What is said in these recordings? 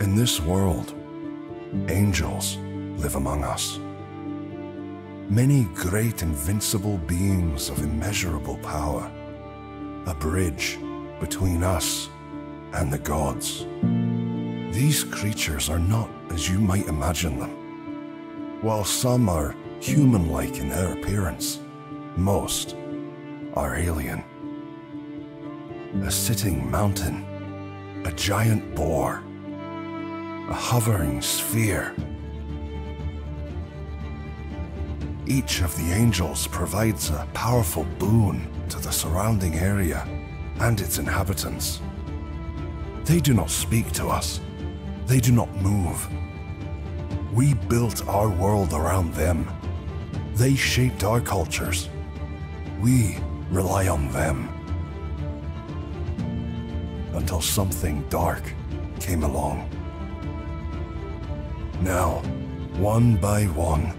In this world, angels live among us. Many great invincible beings of immeasurable power, a bridge between us and the gods. These creatures are not as you might imagine them. While some are human-like in their appearance, most are alien. A sitting mountain, a giant boar, a hovering sphere. Each of the angels provides a powerful boon to the surrounding area and its inhabitants. They do not speak to us. They do not move. We built our world around them. They shaped our cultures. We rely on them. Until something dark came along. Now, one by one,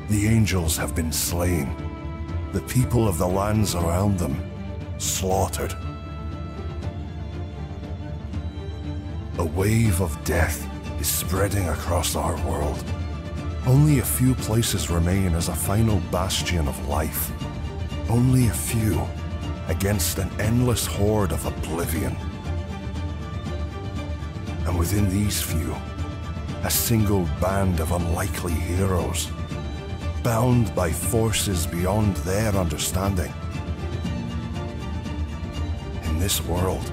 the angels have been slain. The people of the lands around them slaughtered. A wave of death is spreading across our world. Only a few places remain as a final bastion of life. Only a few against an endless horde of oblivion. And within these few, a single band of unlikely heroes, bound by forces beyond their understanding. In this world,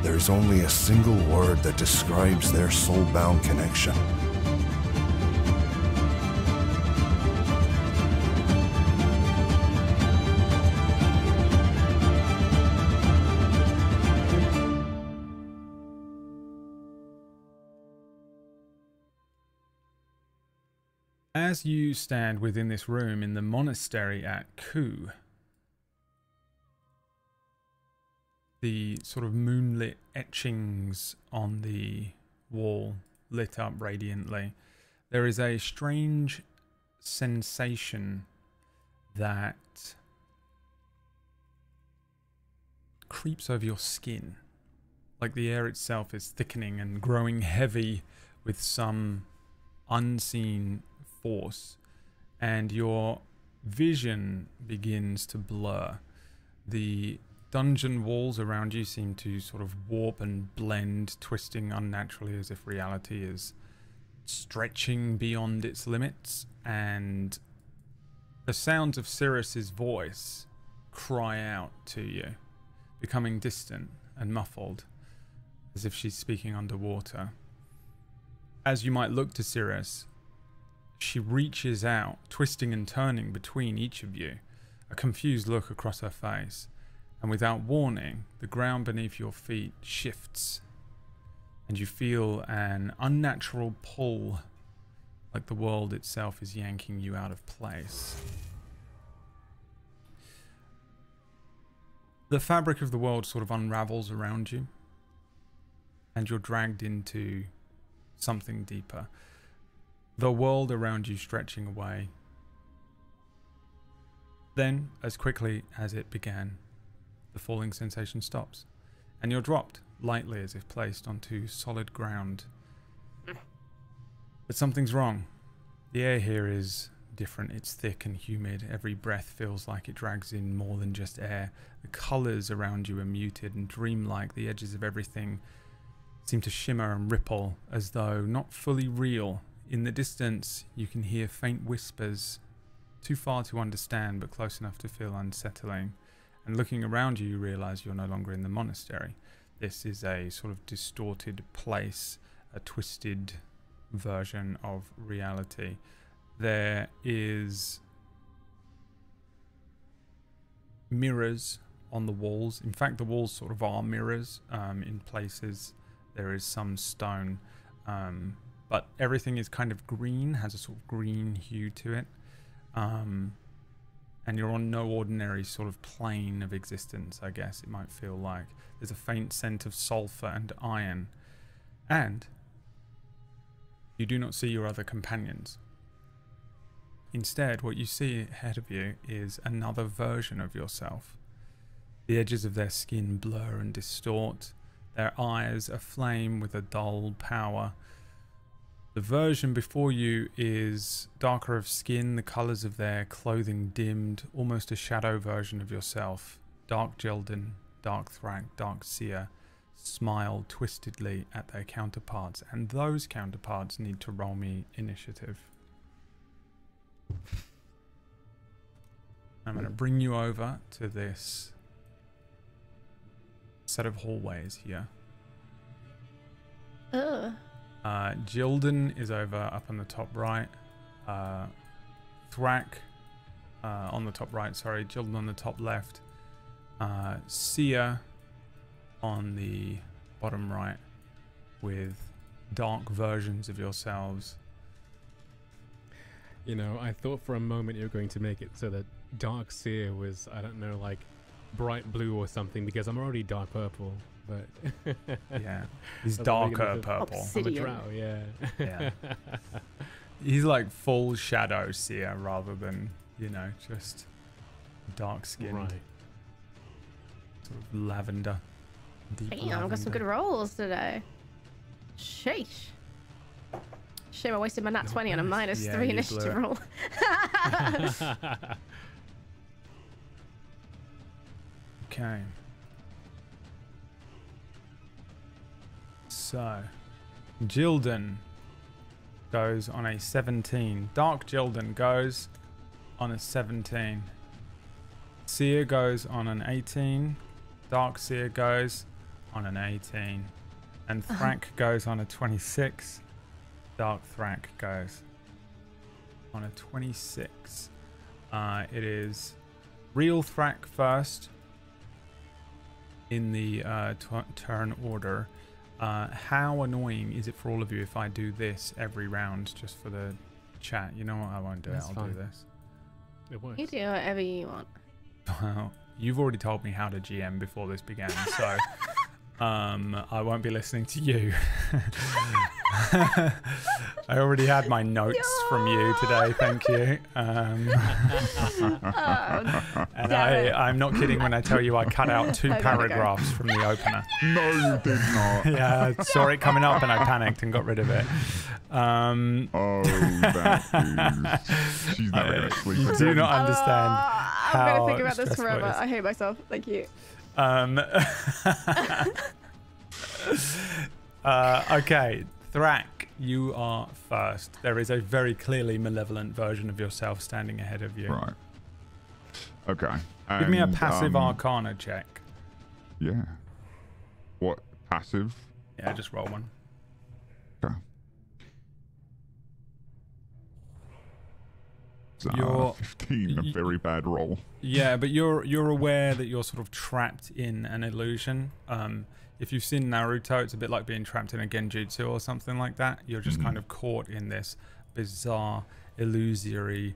there is only a single word that describes their soul-bound connection. As you stand within this room in the monastery at Quura, the sort of moonlit etchings on the wall lit up radiantly, there is a strange sensation that creeps over your skin, like the air itself is thickening and growing heavy with some unseen force, and your vision begins to blur. The dungeon walls around you seem to sort of warp and blend, twisting unnaturally as if reality is stretching beyond its limits, and the sounds of Sirius's voice cry out to you, becoming distant and muffled, as if she's speaking underwater. As you might look to Sirius, she reaches out, twisting and turning between each of you, a confused look across her face, and without warning, the ground beneath your feet shifts, and you feel an unnatural pull, like the world itself is yanking you out of place. The fabric of the world sort of unravels around you, and you're dragged into something deeper. The world around you stretching away. Then, as quickly as it began, the falling sensation stops, and you're dropped lightly as if placed onto solid ground. But something's wrong. The air here is different. It's thick and humid. Every breath feels like it drags in more than just air. The colours around you are muted and dreamlike. The edges of everything seem to shimmer and ripple as though not fully real. In the distance, you can hear faint whispers, too far to understand but close enough to feel unsettling. And looking around you, you realise you're no longer in the monastery. This is a sort of distorted place, a twisted version of reality. There is mirrors on the walls. In fact, the walls sort of are mirrors. In places, there is some stone. But everything is kind of green, has a sort of green hue to it. And you're on no ordinary sort of plane of existence, I guess it might feel like. There's a faint scent of sulfur and iron. And you do not see your other companions. Instead, what you see ahead of you is another version of yourself. The edges of their skin blur and distort. their eyes aflame with a dull power. The version before you is darker of skin, the colours of their clothing dimmed, almost a shadow version of yourself. Dark Jildan, Dark Thrak, Dark Seer smile twistedly at their counterparts, and those counterparts need to roll me initiative. I'm going to bring you over to this set of hallways here. Jildan is over up on the top right. Thrak on the top right, sorry. Jildan on the top left. Seer on the bottom right with dark versions of yourselves. You know, I thought for a moment you were going to make it so that Dark Seer was, I don't know, like bright blue or something, because I'm already dark purple, but... Yeah, he's darker purple. I'm a drow, yeah. Yeah. He's like full shadow Seer rather than, you know, just dark skin. Right. Sort of lavender. Damn, I've got some good rolls today. Sheesh. Shame I wasted my nat 20 on a -3 initiative roll. Okay. So, Jildan goes on a 17. Dark Jildan goes on a 17. Seer goes on an 18. Dark Seer goes on an 18. And Thrak goes on a 26. Dark Thrak goes on a 26. It is real Thrak first in the turn order. How annoying is it for all of you if I do this every round just for the chat? You know what? I won't do it. I'll do this. It works. You do whatever you want. Well, you've already told me how to GM before this began, so I won't be listening to you. I already had my notes from you today, thank you. And I'm not kidding when I tell you I cut out 2 paragraphs from the opener. No, you did not. Yeah, I saw it coming up and I panicked and got rid of it. Oh, that is... She's never going to sleep You again. do not understand how I'm going to think about this stressful it forever. is. I hate myself. Thank you. Okay, Thrak, you are first. There is a very clearly malevolent version of yourself standing ahead of you. Right. Okay. Give me a And, passive arcana check. Yeah. What? Passive? Yeah, just roll one. Okay. You're 15, a very bad roll. Yeah, but you're aware that you're sort of trapped in an illusion. If you've seen Naruto, it's a bit like being trapped in a genjutsu or something like that. You're just kind of caught in this bizarre, illusory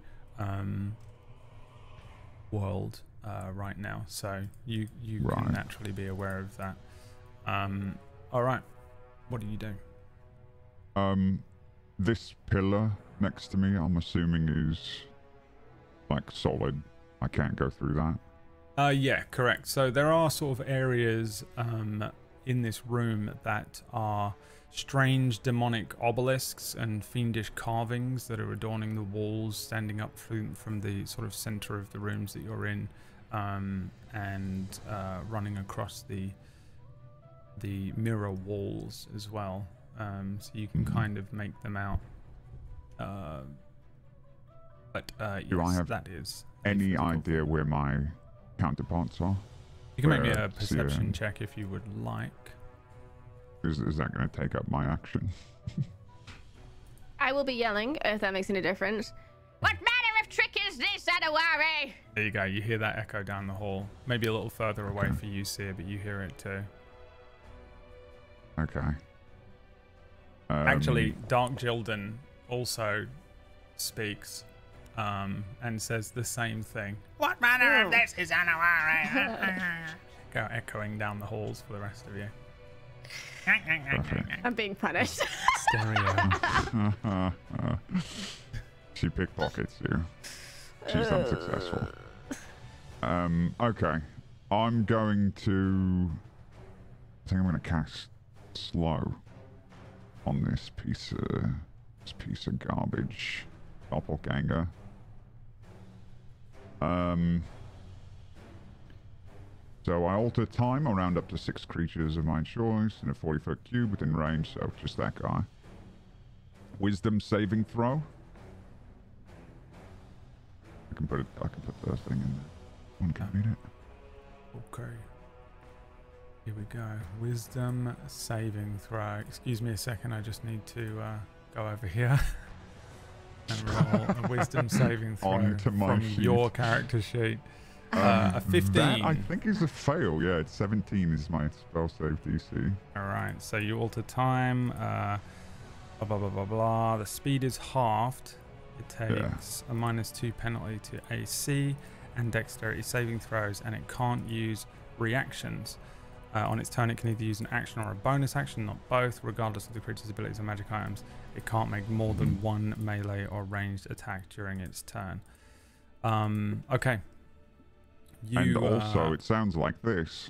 world right now. So you can naturally be aware of that. All right, what do you do? This pillar next to me, I'm assuming is like solid. I can't go through that. Yeah, correct. So there are sort of areas in this room that are strange demonic obelisks and fiendish carvings that are adorning the walls, standing up from the sort of center of the rooms that you're in, and running across the mirror walls as well. So you can kind of make them out. But Do I yes, have that is any idea where my counterparts are? You can make me Where a perception check if you would like. Is that going to take up my action? I will be yelling if that makes any difference. What manner of trick is this, Annoware? There you go. You hear that echo down the hall. Maybe a little further away for you, Seer, but you hear it too. Okay. Actually, Dark Jildan also speaks and says the same thing. What manner of this is Annoware? Go echoing down the halls for the rest of you. I'm being punished. Stereo. She pickpockets you. She's unsuccessful. Okay. I'm going to think I'm gonna cast slow on this piece of garbage doppelganger. So I alter time. I'll round up to 6 creatures of my choice in a 40-foot cube within range. So just that guy. Wisdom saving throw. I can put the thing in there. One can read it. Okay. Here we go. Wisdom saving throw. Excuse me a second. I just need to go over here and roll a wisdom saving throw from your character sheet. A 15. That I think is a fail. Yeah, it's 17 is my spell save DC. All right. So you alter time. Blah blah blah blah blah. The speed is halved. It takes a -2 penalty to AC and dexterity saving throws, and it can't use reactions. On its turn, it can either use an action or a bonus action, not both, regardless of the creature's abilities or magic items. It can't make more than one melee or ranged attack during its turn. Okay. And also, it sounds like this.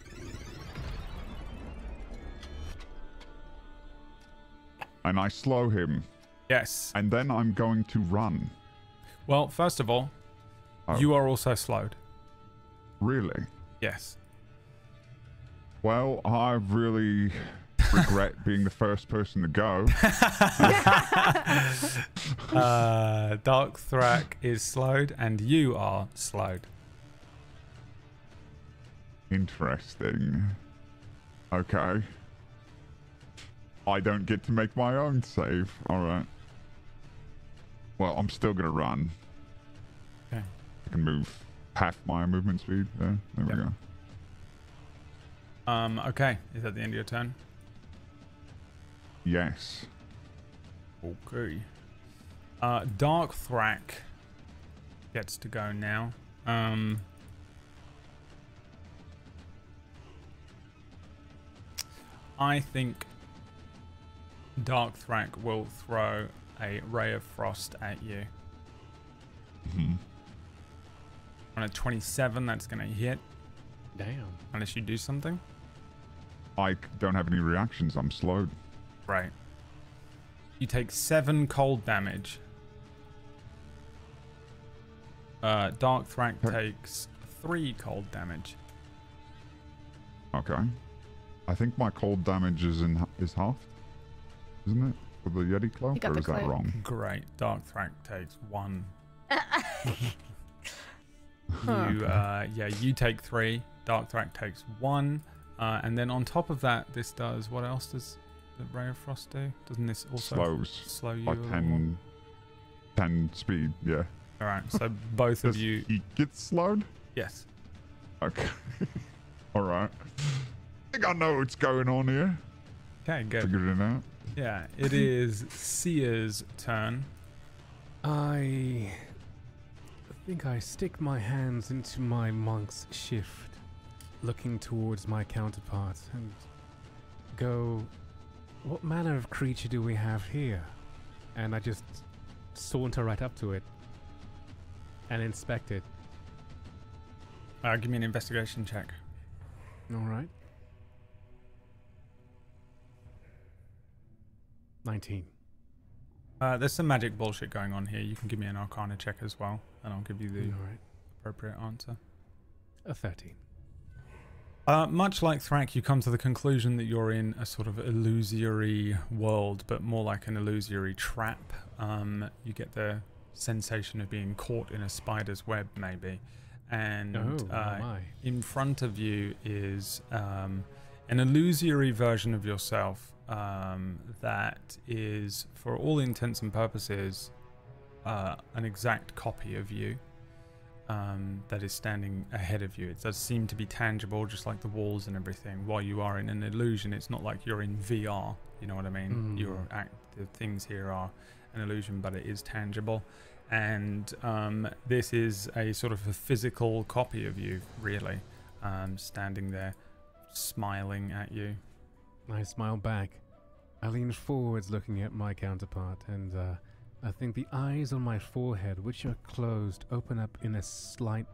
And I slow him. Yes. And then I'm going to run. Well, first of all, you are also slowed. Really? Yes. Well, I really regret being the first person to go. Dark Thrak is slowed, and you are slowed. Interesting. Okay. I don't get to make my own save. Alright. Well, I'm still gonna run. Okay. I can move half my movement speed. There we go. Okay. Is that the end of your turn? Yes. Okay. Dark Thrak gets to go now. I think Dark Thrak will throw a ray of frost at you. On a 27, that's going to hit. Damn. Unless you do something. I don't have any reactions. I'm slowed. Right. You take 7 cold damage. Dark Thrak takes 3 cold damage. Okay. I think my cold damage is half, isn't it? For the Yeti cloak, or is that wrong? Great. Dark Thrak takes 1. You take 3. Dark Thrak takes 1. And then on top of that, this does... What else does the Ray of Frost do? Doesn't this also slow you by 10 speed, yeah. Alright, so both of you... He gets slowed? Yes. Okay. Alright. I think I know what's going on here. Okay, good. Figured it out. Yeah, it is Sia's turn. I think I stick my hands into my monk's shift, looking towards my counterpart, and go, what manner of creature do we have here? And I just saunter right up to it and inspect it. Give me an investigation check. All right. 19. There's some magic bullshit going on here. You can give me an Arcana check as well, and I'll give you the appropriate answer. A 13. Much like Thrak, you come to the conclusion that you're in a sort of illusory world, but more like an illusory trap. You get the sensation of being caught in a spider's web, maybe. And in front of you is an illusory version of yourself that is, for all intents and purposes, an exact copy of you. That is standing ahead of you. It does seem to be tangible, just like the walls and everything. While you are in an illusion, it's not like you're in VR. You know what I mean? The things here are an illusion, but it is tangible. And this is a sort of a physical copy of you, really, standing there, smiling at you. I smile back. I lean forwards, looking at my counterpart, and I think the eyes on my forehead, which are closed, open up in a slight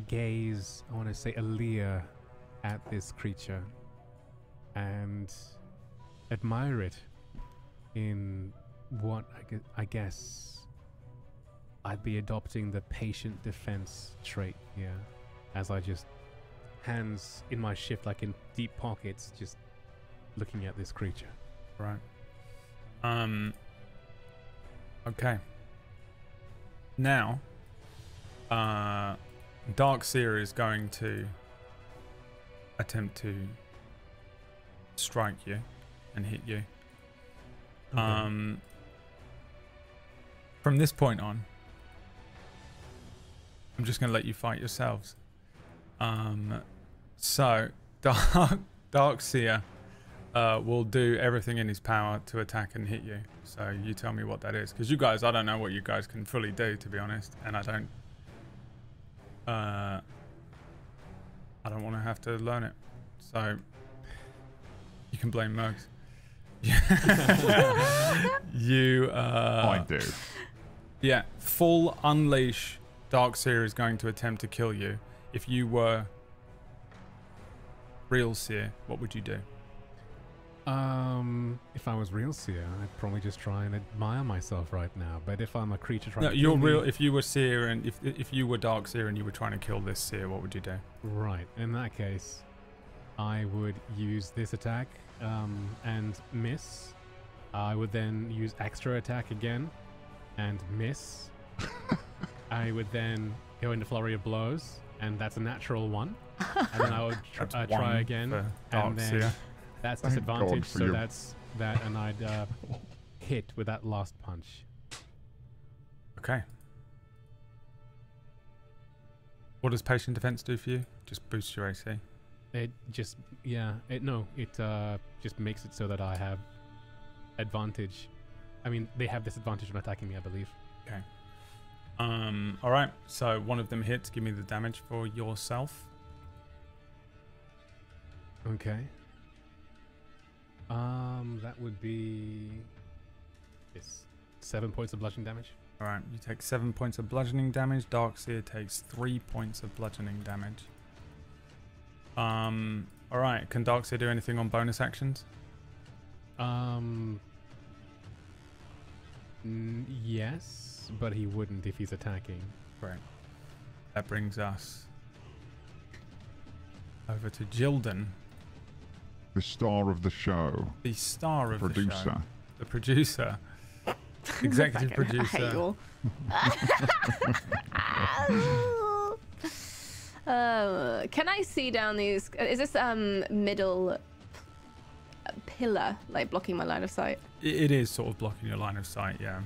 gaze, I want to say a leer, at this creature. and admire it in what I guess I'd be adopting the patient defense trait here, as I just hands in my shift, like in deep pockets, just looking at this creature. Right. Okay. Now, Darkseer is going to attempt to strike you and hit you. Okay. From this point on, I'm just going to let you fight yourselves. So, Darkseer will do everything in his power to attack and hit you. So you tell me what that is, because you guys, I don't know what you guys can fully do, to be honest, and I don't want to have to learn it. So you can blame Mergs. I do. Yeah, full unleash. Darkseer is going to attempt to kill you. If you were real Seer, what would you do? If I was real Seer, I'd probably just try and admire myself right now. But if I'm a creature trying No, to you're kill real. me, If you were Seer and if you were Darkseer and you were trying to kill this Seer, what would you do? right, in that case, I would use this attack and miss. I would then use extra attack again and miss. I would then go into flurry of blows, and that's a natural one. And then I would try again, and then that's Thank disadvantage. God for So you. that's that, and I'd hit with that last punch. Okay. What does patient defense do for you? Just boosts your AC. It just it just makes it so that I have advantage. I mean, they have disadvantage when attacking me, I believe. Okay. All right. So one of them hits. Give me the damage for yourself. Okay. That would be 7 points of bludgeoning damage. All right. You take 7 points of bludgeoning damage. Darkseer takes 3 points of bludgeoning damage. All right. Can Darkseer do anything on bonus actions? Yes, but he wouldn't if he's attacking. Great. That brings us over to Jilden, The star of the show. the star of the show. Producer. The producer. Executive Fucking- I hate producer. you all. Can I see down these? Is this middle pillar like blocking my line of sight? It is sort of blocking your line of sight, yeah.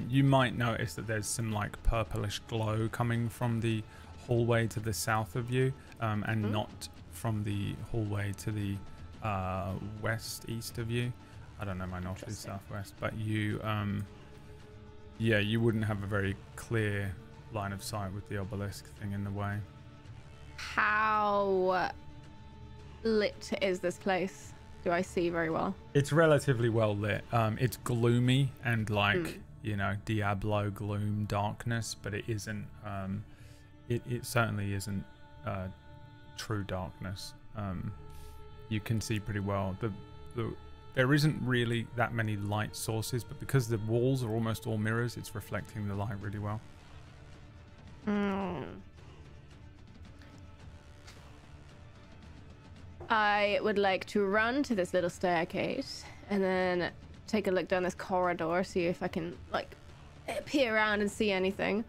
You might notice that there's some like purplish glow coming from the hallway to the south of you, and not from the hallway to the east of you. I don't know my north is southwest, but you yeah, you wouldn't have a very clear line of sight with the obelisk thing in the way. How lit is this place? Do I see very well? It's relatively well lit. It's gloomy and like you know, Diablo gloom darkness, but it isn't it certainly isn't true darkness. You can see pretty well. There isn't really that many light sources, but because the walls are almost all mirrors, it's reflecting the light really well. I would like to run to this little staircase and then take a look down this corridor, see if I can like peer around and see anything.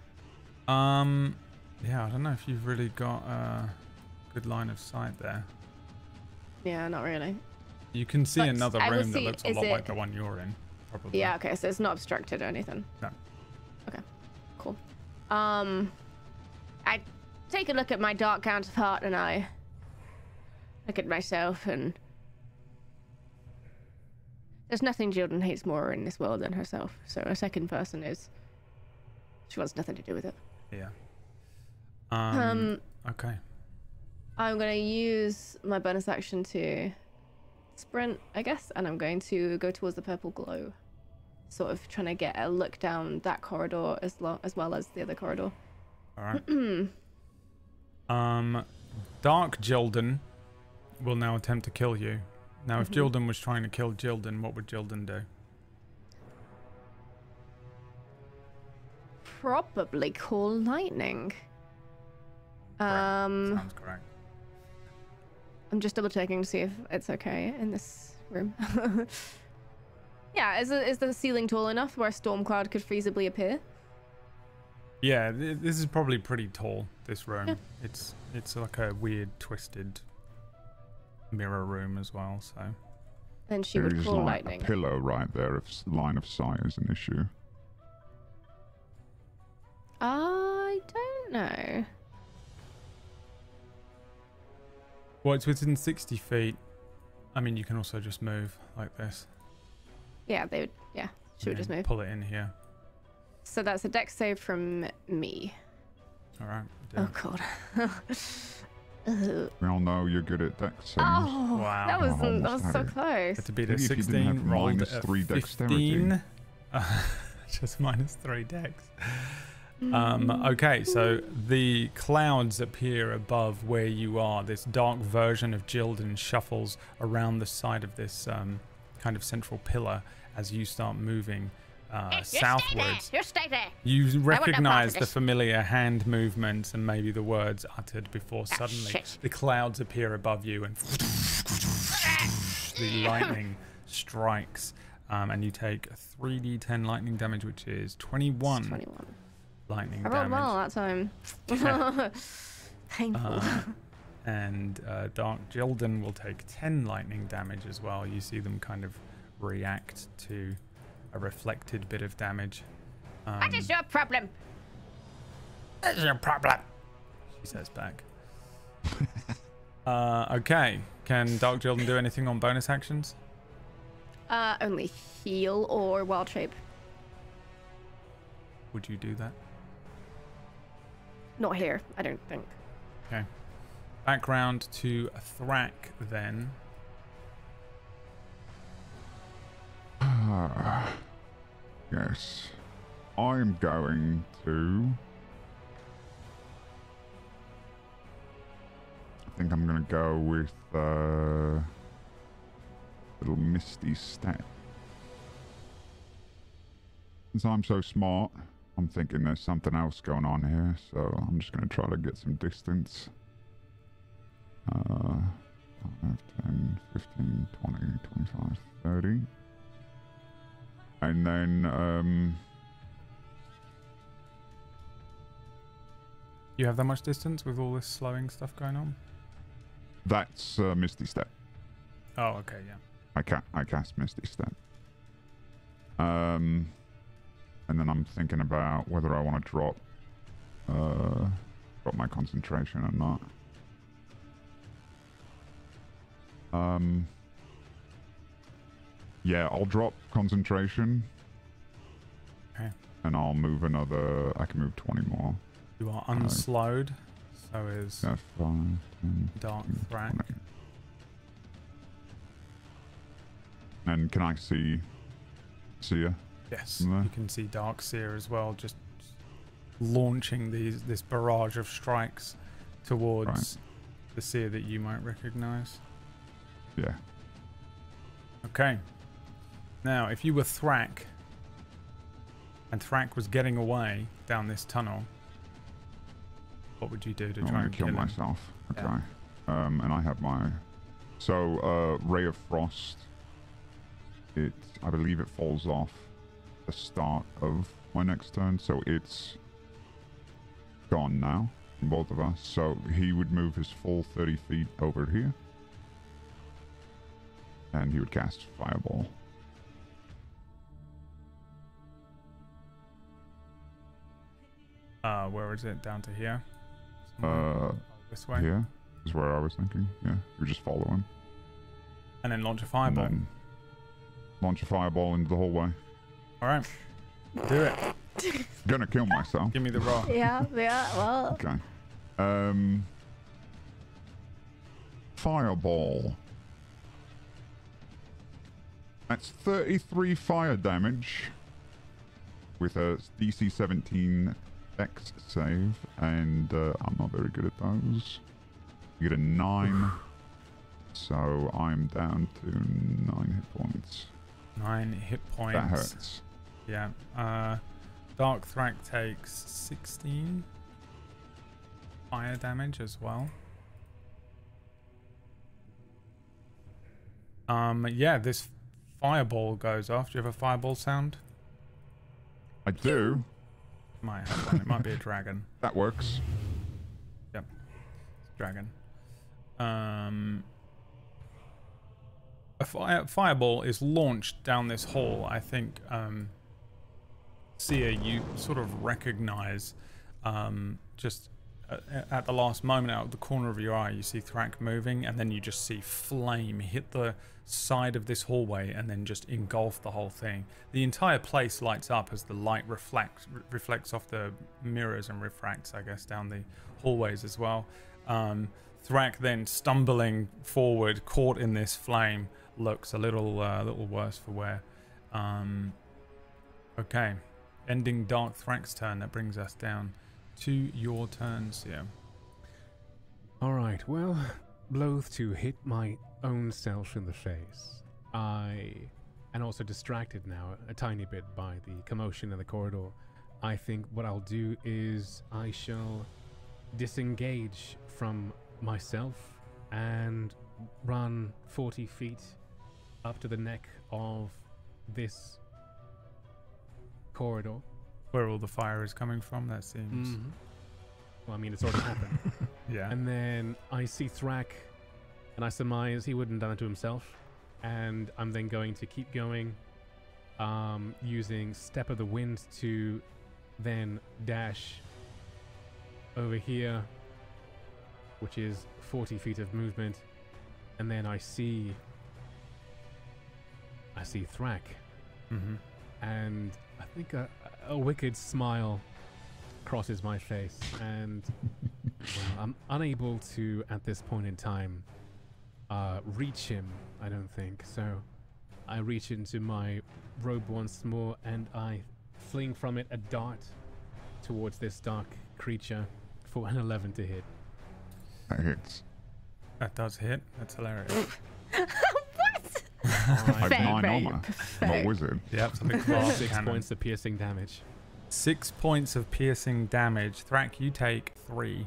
Yeah, I don't know if you've really got a good line of sight there. Yeah, not really. You can see But another I will room that see- looks a is lot it- like the one you're in, probably. Yeah, okay, so it's not obstructed or anything. No. Okay, cool. I take a look at my dark counterpart and I look at myself, and there's nothing Jilden hates more in this world than herself. So a second person she wants nothing to do with it. Yeah. Okay. I'm going to use my bonus action to sprint, I guess, and I'm going to go towards the purple glow, sort of trying to get a look down that corridor as well as the other corridor. All right. Dark Jilden will now attempt to kill you. Now, if Jildan was trying to kill Jildan, what would Jildan do? Probably call lightning. Sounds correct. I'm just double checking to see if it's okay in this room. Yeah, is the ceiling tall enough where a storm cloud could feasibly appear? Yeah, this is probably pretty tall, this room. Yeah. It's like a weird, twisted mirror room as well, so... Then she would call like lightning. A pillar right there if line of sight is an issue. I don't know. Well, it's within 60 feet. I mean, you can also just move like this. Yeah, they would. Yeah, she would just move. Pull it in here. So that's a dex save from me. All right. Oh god. We all know you're good at dex saves. Oh, wow. That was so close. Had to beat a 16, rolled a -3 15. Just -3 dex. Okay, so the clouds appear above where you are. This dark version of Jildan shuffles around the side of this kind of central pillar as you start moving southwards. You stay there. You recognize the familiar hand movements and maybe the words uttered before suddenly the clouds appear above you and the lightning strikes, and you take 3d10 lightning damage, which is 21. 21. Lightning I rolled damage. well that time. Painful. And Dark Jildan will take 10 lightning damage as well. You see them kind of react to a reflected bit of damage. What is your problem? What is your problem? She says back. Okay. Can Dark Jildan do anything on bonus actions? Only heal or wild shape. Would you do that? Not here, I don't think. Okay. Background to Thrak then. Yes. I'm going to... I think I'm going to go with little Misty Step. Since I'm so smart, I'm thinking there's something else going on here, so I'm just going to try to get some distance. 5, 10, 15, 20, 25, 30. And then, You have that much distance with all this slowing stuff going on? that's Misty Step. Oh, okay, yeah. I cast Misty Step. And then I'm thinking about whether I want to drop my concentration or not. Yeah, I'll drop concentration. Okay. And I'll move another... I can move 20 more. You are unslowed, so is Yeah, 5, 10, Dark 15, Thrak. 20. And can I see her? Yes, There. you can see Dark Seer as well, just launching this barrage of strikes towards the Seer that you might recognize. Yeah. Okay. Now, if you were Thrak, and Thrak was getting away down this tunnel, what would you do to I try want and to kill him? myself. Okay. Yeah. And I have my... So, Ray of Frost. I believe it falls off the start of my next turn, so it's gone now from both of us. So he would move his full 30 feet over here. And he would cast Fireball. Where is it? Down to here? This way? Here is where I was thinking. Yeah, you just follow him. And then launch a fireball. And then launch a fireball into the hallway. Alright. Do it. Gonna kill myself. Give me the roll. Yeah, well. Okay. Fireball. That's 33 fire damage with a DC 17 Dex save, and I'm not very good at those. You get a 9 So I'm down to 9 hit points. 9 hit points. That hurts. Yeah. Dark Thrak takes 16 fire damage as well. Yeah, this fireball goes off. Do you have a fireball sound? I do. Might have one. It might be a dragon. That works. Yep. Dragon. A fireball is launched down this hall. I think, Sia, you sort of recognize, just at the last moment, out of the corner of your eye, you see Thrak moving, and then you just see flame hit the side of this hallway and then just engulf the whole thing. The entire place lights up as the light reflects off the mirrors and refracts, I guess, down the hallways as well. Thrak then stumbling forward, caught in this flame, looks a little worse for wear. Okay, ending Dark Thrak's turn. That brings us down to your turn, Sia. Alright, well, loath to hit my own self in the face. And also distracted now a tiny bit by the commotion in the corridor. I think what I'll do is I shall disengage from myself and run 40 feet up to the neck of this corridor. Where all the fire is coming from, that seems. Mm-hmm. Well, I mean, it's already happened. Yeah. And then I see Thrak, and I surmise he wouldn't have done it to himself. And I'm then going to keep going, using Step of the Wind to then dash over here, which is 40 feet of movement. And then I see Thrak. Mm-hmm. And I think a wicked smile crosses my face, and well, I'm unable to, at this point in time, reach him, I don't think. So I reach into my robe once more, and I fling from it a dart towards this dark creature for an 11 to hit. That hits. That does hit. That's hilarious. What? I have 9 Very armor. I'm a wizard. Yep, so the class 6 cannon. points of piercing damage. 6 points of piercing damage. Thrak, you take 3.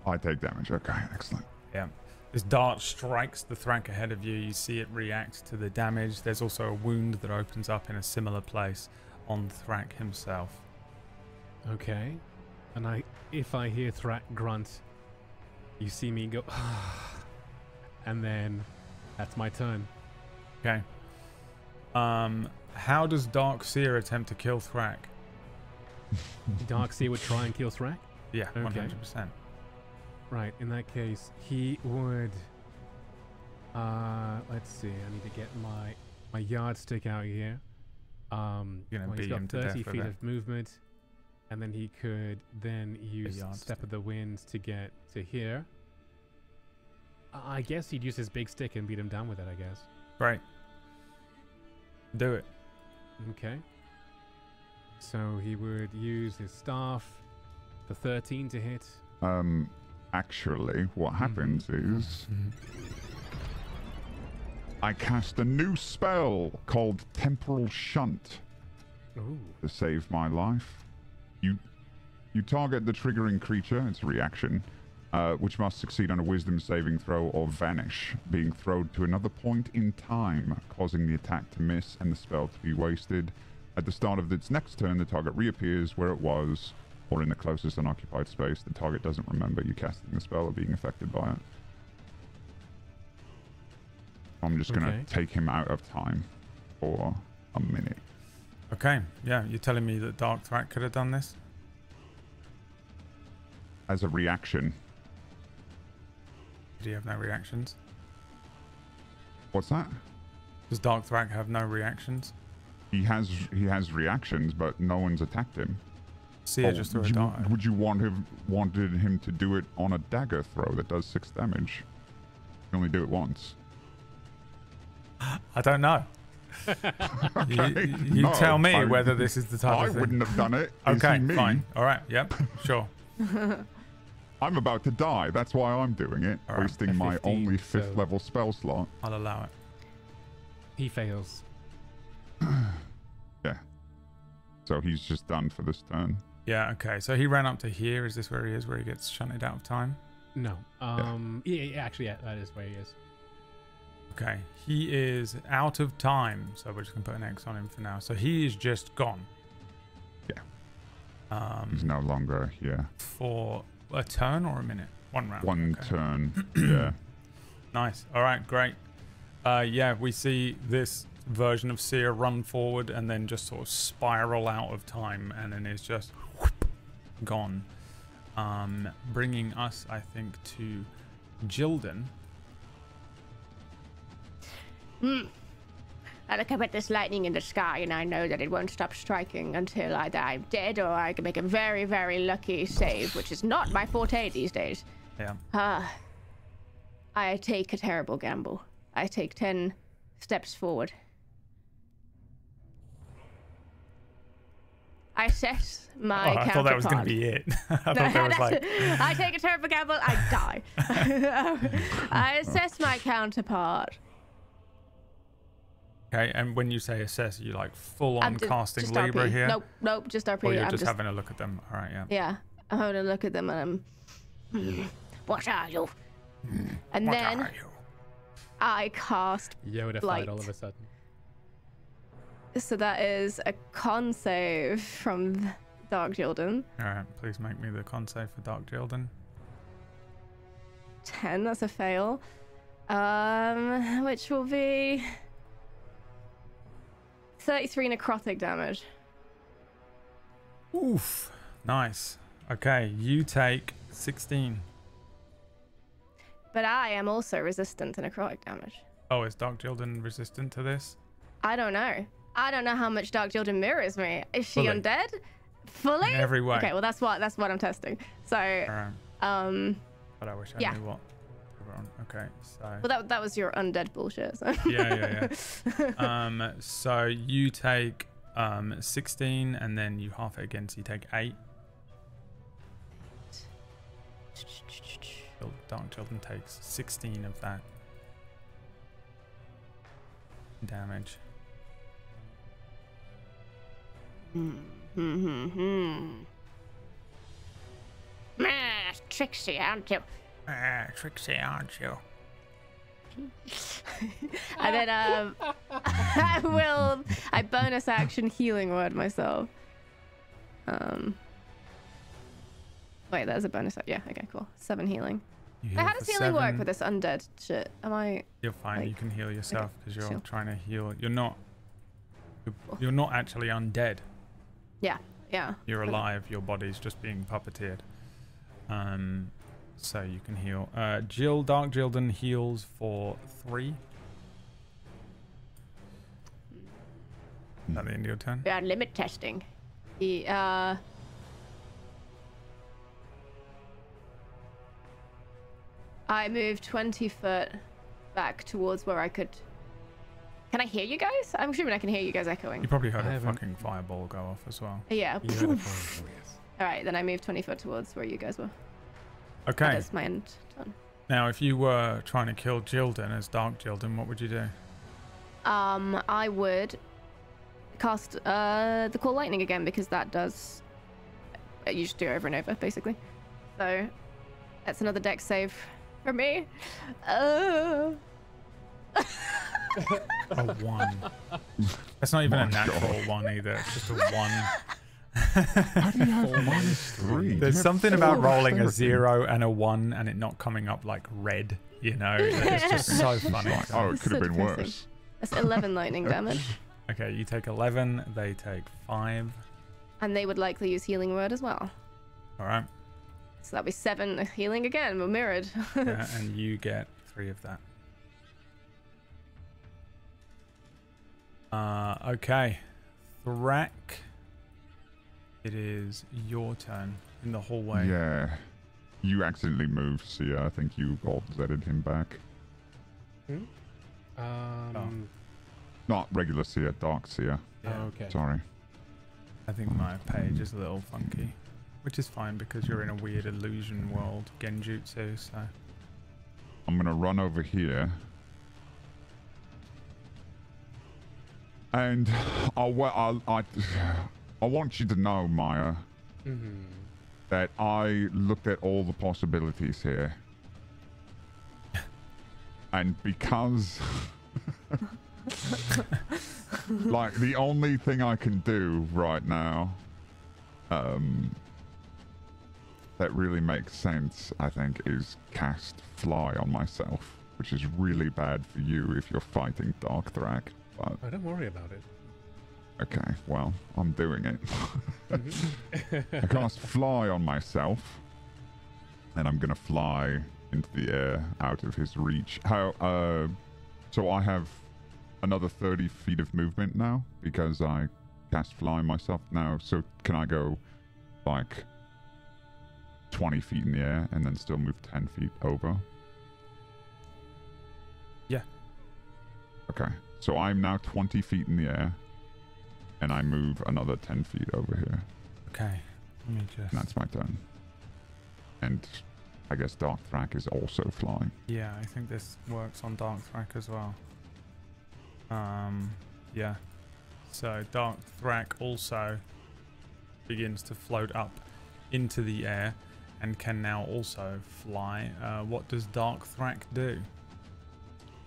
I take damage. Okay, excellent. Yeah. This dart strikes the Thrak ahead of you. You see it react to the damage. There's also a wound that opens up in a similar place on Thrak himself. Okay. And if I hear Thrak grunt, you see me go, and then that's my turn. Okay. How does Dark Seer attempt to kill Thrak? Darkseer would try and kill Thrak? Yeah, Okay. 100%. Right, in that case, he would... let's see, I need to get my yardstick out here. You're gonna He's beat got him to 30 death with feet it. of movement, and then he could then use yardstick. Step of the Wind to get to here. I guess he'd use his big stick and beat him down with it, I guess. Right. Do it. Okay. So he would use his staff for 13 to hit. Actually, what happens is I cast a new spell called Temporal Shunt Ooh. to save my life. You target the triggering creature, it's a reaction, which must succeed on a wisdom saving throw or vanish, being thrown to another point in time, causing the attack to miss and the spell to be wasted. At the start of its next turn, the target reappears where it was, or in the closest unoccupied space. The target doesn't remember you casting the spell or being affected by it. I'm just going to take him out of time for a minute. Okay. Yeah, you're telling me that Dark Thrak could have done this? As a reaction. Do you have no reactions? What's that? Does Dark Thrak have no reactions? He has reactions, but no one's attacked him. Sia just threw a dart. Would you wanted him to do it on a dagger throw that does 6 damage? You only do it once. I don't know. Okay. You No, tell me whether this is the type I of thing. wouldn't have done it. Is Okay, he me? fine. All right. Yep. Sure. I'm about to die. That's why I'm doing it. All right, Wasting my 15, only 5th so- level spell slot. I'll allow it. He fails. Yeah. So he's just done for this turn. Yeah, okay. So he ran up to here. Is this where he is, where he gets shunted out of time? No. Yeah, actually, yeah, that is where he is. Okay. He is out of time. So we're just going to put an X on him for now. So he is just gone. Yeah. He's no longer here. For a turn or a minute? One round. One okay. turn. Yeah. Nice. All right, great. Yeah, we see this version of Seer run forward and then just sort of spiral out of time and then is just gone. Bringing us, I think, to Jilden. I look up at this lightning in the sky and I know that it won't stop striking until either I'm dead or I can make a very, very lucky save, which is not my forte these days. Yeah. I take a terrible gamble. I take 10 steps forward. I set my counterpart. I thought that was going to be it. I thought that was like... I take a terrible gamble, I die. I assess my counterpart. Okay, and when you say assess, you like full on casting just Libra RP. here? Nope, just RP. Or you're I'm just having a look at them. All right, yeah. Yeah, I'm having a look at them and I'm... What are you? And What then are you? I cast Yoda Blight. fight all of a sudden. So that is a con save from Dark Jilden. All right, please make me the con save for Dark Jilden. 10, that's a fail. Which will be 33 necrotic damage. Oof. Nice. Okay, you take 16. But I am also resistant to necrotic damage. Oh, is Dark Jilden resistant to this? I don't know. I don't know how much Dark Jilden mirrors me. Is she Fully. undead? Fully? In every way. Okay, well that's what I'm testing. So, All right. But I wish I yeah. knew what. Okay, so. Well, that was your undead bullshit. So. Yeah. So you take 16, and then you half it again, so you take 8. Dark Children takes 16 of that damage. Trixie, aren't you? Trixie, aren't you? And then I bonus action healing word myself. Wait, there's a bonus. Yeah, okay, cool. 7 healing. You How heal does for healing work 7. with this undead shit? Am I? You're fine. like- You can heal yourself because you're chill. trying to heal. You're not actually undead. Yeah. You're alive. Your body's just being puppeteered. So you can heal. Dark Jilden heals for 3. Is that the end of your turn? We are limit testing. I moved 20 foot back towards where I could. Can I hear you guys? I'm assuming I can hear you guys echoing. You probably heard I a haven't- fucking fireball go off as well. Yeah. You heard a fireball, yes. All right, then I moved 20 foot towards where you guys were. Okay. That's my end turn. Now, if you were trying to kill Jilden as Dark Jilden, what would you do? I would cast the Call Lightning again because that does. You just do it over and over, basically. So that's another dex save for me. A 1. That's not even a natural 1 either. It's just a 1. How do you have -3? There's You have something about 4 rolling a therapy. 0 and a 1 and it not coming up like red, you know? It's just so funny. Oh, it could have So been depressing. worse. That's 11 lightning damage. Okay, you take 11, they take 5. And they would likely use healing word as well. All right. So that'd be 7 healing again. We're mirrored. Yeah, and you get 3 of that. Okay. Thrak, it is your turn in the hallway. Yeah. You accidentally moved, Sia. I think you Zedded him back. Not regular Sia, Dark Sia. Yeah. Oh, okay. Sorry. I think my page is a little funky. Which is fine because you're in a weird illusion world, genjutsu, so... I'm gonna run over here. And I want you to know, Myre, that I looked at all the possibilities here. And because... like, the only thing I can do right now... that really makes sense, I think, is cast Fly on myself, which is really bad for you if you're fighting Dark Thrak. But Oh, don't worry about it. okay, well, I'm doing it. I cast Fly on myself, and I'm gonna fly into the air out of his reach. So I have another 30 feet of movement now because I cast Fly on myself now. So can I go like 20 feet in the air and then still move 10 feet over? Yeah. Okay, so I'm now 20 feet in the air, and I move another 10 feet over here. Okay, let me just... And that's my turn. And I guess Dark Thrak is also flying. Yeah, I think this works on Dark Thrak as well. Yeah. So Dark Thrak also begins to float up into the air and can now also fly. What does Dark Thrak do?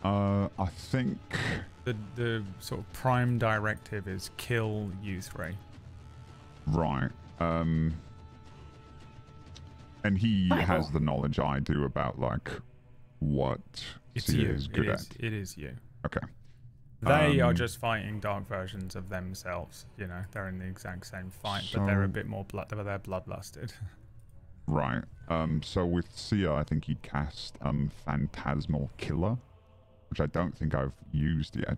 I think... The sort of prime directive is kill you three. Right. And he has the knowledge I do about, like, what Sia is good at. It is you. Okay. They are just fighting dark versions of themselves. You know, they're in the exact same fight, but they're a bit more they're bloodlusted. Right. So with Sia, I think he'd cast Phantasmal Killer, which I don't think I've used yet.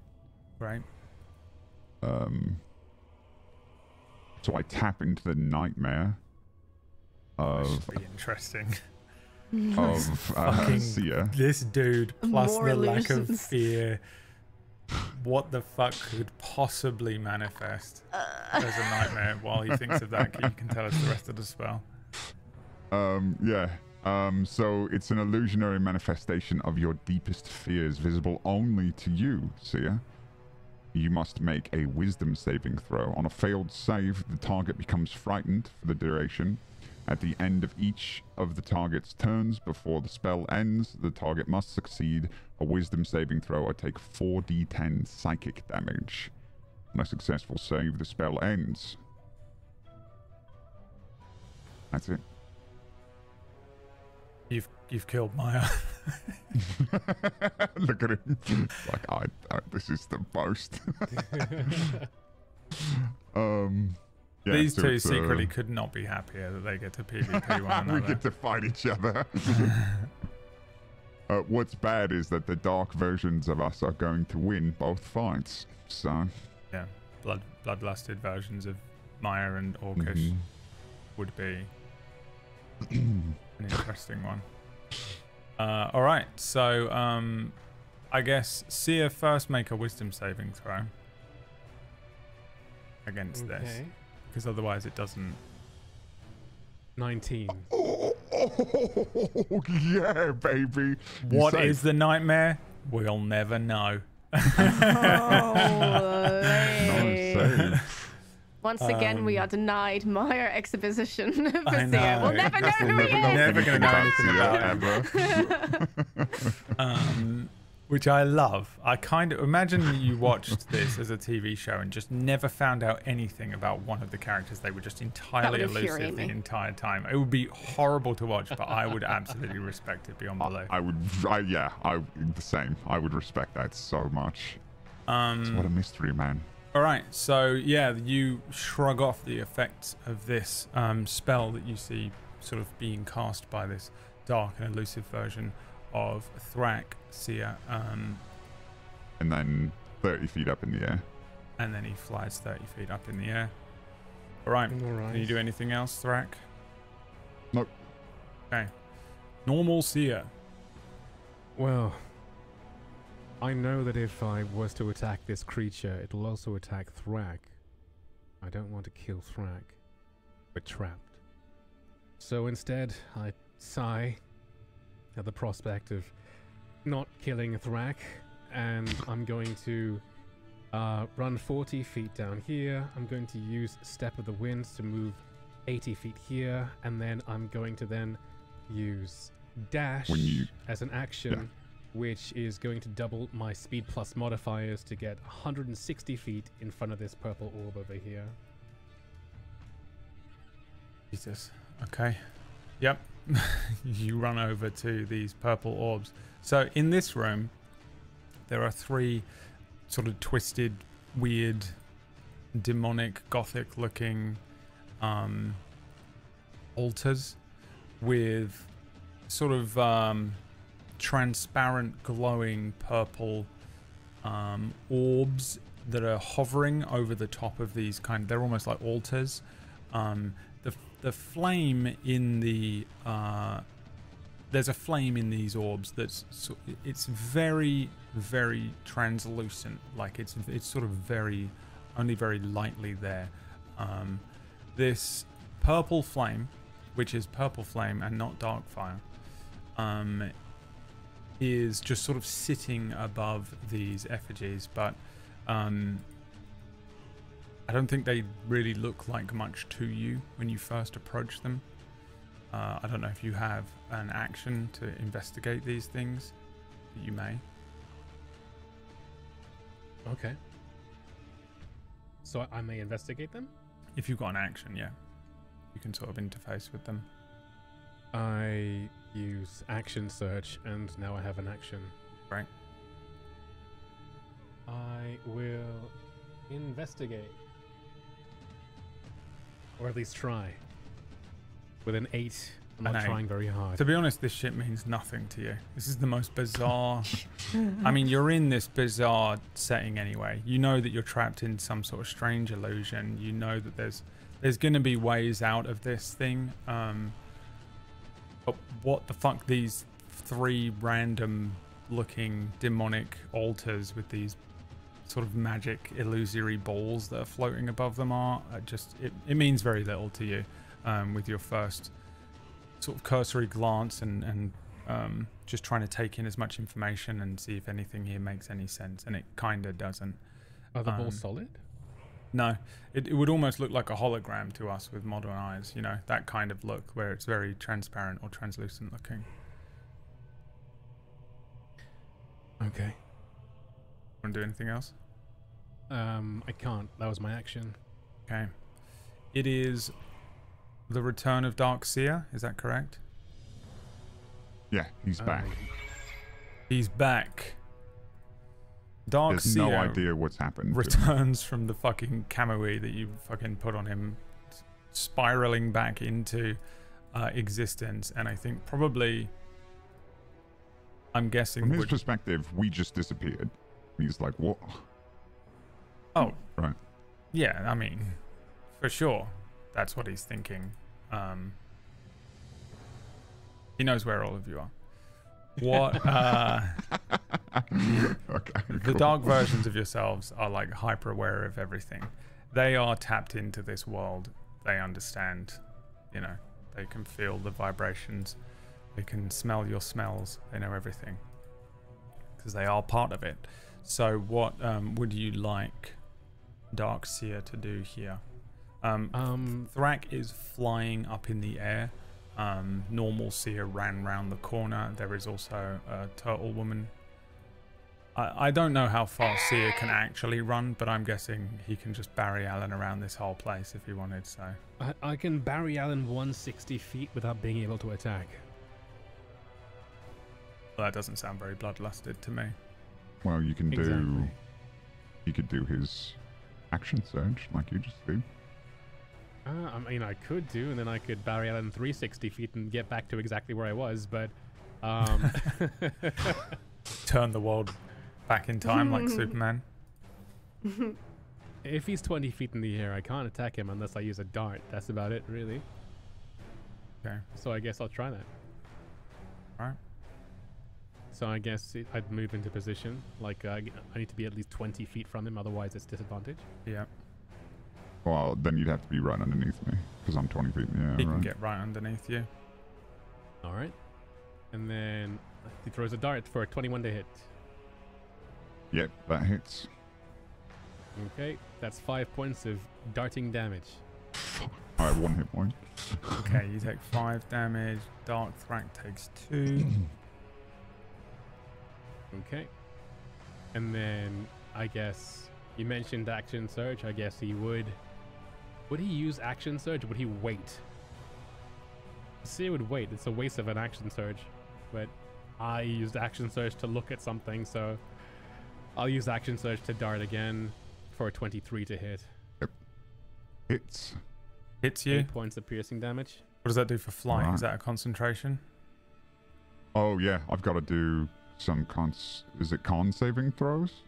Right. So I tap into the nightmare That of should be interesting. Sia. This dude plus More the lack of illusions. fear. What the fuck could possibly manifest as a nightmare? While he thinks of that, you can tell us the rest of the spell. Yeah. So it's an illusionary manifestation of your deepest fears, visible only to you, Sia. You must make a wisdom saving throw. On a failed save, the target becomes frightened for the duration. At the end of each of the target's turns before the spell ends, the target must succeed a wisdom saving throw or take 4d10 psychic damage. On a successful save, the spell ends. That's it. You've killed Myre. Look at him. Like, this is the most. Yeah, These so two it's, secretly could not be happier that they get to PvP one another. we get to fight each other. What's bad is that the dark versions of us are going to win both fights. So yeah, bloodlusted versions of Myre and Orcish would be an interesting one. All right, so I guess Sia first make a wisdom saving throw against this, because otherwise it doesn't. 19. Oh, yeah, baby. What is the nightmare? We'll never know. Once again, we are denied Myre exposition for I Sia. know. We'll never know who he is. Never going to know anything about him. Which I love. I kind of imagine you watched this as a TV show and just never found out anything about one of the characters. They were just entirely elusive the entire time. It would be horrible to watch, but I would absolutely respect it beyond belief. The same. I would respect that so much. What a mystery, man. All right, so yeah, you shrug off the effects of this spell that you see sort of being cast by this dark and elusive version of Thrak, Sia, and then 30 feet up in the air. And then he flies 30 feet up in the air. All right. Can you do anything else, Thrak? Nope. Okay. Normal Sia. Well, I know that if I was to attack this creature, it'll also attack Thrak. I don't want to kill Thrak. We're trapped. So instead, I sigh at the prospect of not killing Thrak, and I'm going to run 40 feet down here. I'm going to use Step of the Wind to move 80 feet here, and then I'm going to then use Dash as an action, which is going to double my speed plus modifiers to get 160 feet in front of this purple orb over here. Jesus. Okay. Yep. You run over to these purple orbs. So in this room, there are 3 sort of twisted, weird, demonic, gothic-looking altars with sort of transparent, glowing purple orbs that are hovering over the top of these they're almost like altars. The flame in the there's a flame in these orbs it's very, very translucent, like it's sort of only very lightly there. This purple flame, which is purple flame and not dark fire, is just sort of sitting above these effigies, but I don't think they really look like much to you when you first approach them. I don't know if you have an action to investigate these things. You may. Okay. So I may investigate them? If you've got an action, yeah. You can sort of interface with them. I use action search, and now I have an action. Right. I will investigate. Or at least try. With an 8, I'm not trying very hard. To be honest, this shit means nothing to you. This is the most bizarre... I mean, you're in this bizarre setting anyway. You know that you're trapped in some sort of strange illusion. You know that there's going to be ways out of this thing. But what the fuck these 3 random looking demonic altars with these sort of magic illusory balls that are floating above them are, it means very little to you with your first sort of cursory glance and just trying to take in as much information and see if anything here makes any sense, and it kind of doesn't. Are the balls solid? No, it would almost look like a hologram to us with modern eyes, you know, that kind of look where it's very transparent or translucent looking. Okay. Want to do anything else? I can't. That was my action. Okay. It is the return of Dark Seer, is that correct? Yeah, he's back. He's back. Dark There's Seer no idea what's happened. returns from the fucking camo-y that you fucking put on him, spiraling back into existence, and I think probably, I'm guessing... From his perspective, we just disappeared. He's like, what? Oh. Right. Yeah, I mean, for sure. That's what he's thinking. He knows where all of you are. What, okay, the cool. dark versions of yourselves are like hyper aware of everything. They are tapped into this world. They understand, you know, they can feel the vibrations. They can smell your smells. They know everything. Because they are part of it. So what would you like Dark Seer to do here? Thrak is flying up in the air. Normal Seer ran round the corner. There is also a turtle woman. I don't know how far Seer can actually run, but I'm guessing he can just Barry Allen around this whole place if he wanted, so. I can Barry Allen 160 feet without being able to attack. Well, that doesn't sound very bloodlusted to me. Well, you can do... Exactly. He could do his action surge like you just did. I mean, I could do, and then I could Barry Allen 360 feet and get back to exactly where I was, but... Turn the world back in time like Superman. If he's 20 feet in the air, I can't attack him unless I use a dart. That's about it, really. Okay. So I guess I'll try that. Alright. So I guess I'd move into position. Like, I need to be at least 20 feet from him, otherwise it's disadvantage. Yeah. Well, then you'd have to be right underneath me because I'm 20 feet in the air. He can get right underneath you. All right. And then he throws a dart for a 21 to hit. Yep, that hits. Okay, that's 5 points of darting damage. I have 1 hit point. Okay, you take 5 damage. Dark Thrak takes 2. Okay. And then I guess you mentioned action surge. I guess he would. Would he use action surge or would he wait? See, would wait. It's a waste of an action surge. But I used action surge to look at something, so I'll use action surge to dart again for a 23 to hit. Yep. Hits. Hits you. 8 points of piercing damage. What does that do for flying? Right. Is that a concentration? Oh, yeah. I've got to do some is it con saving throws?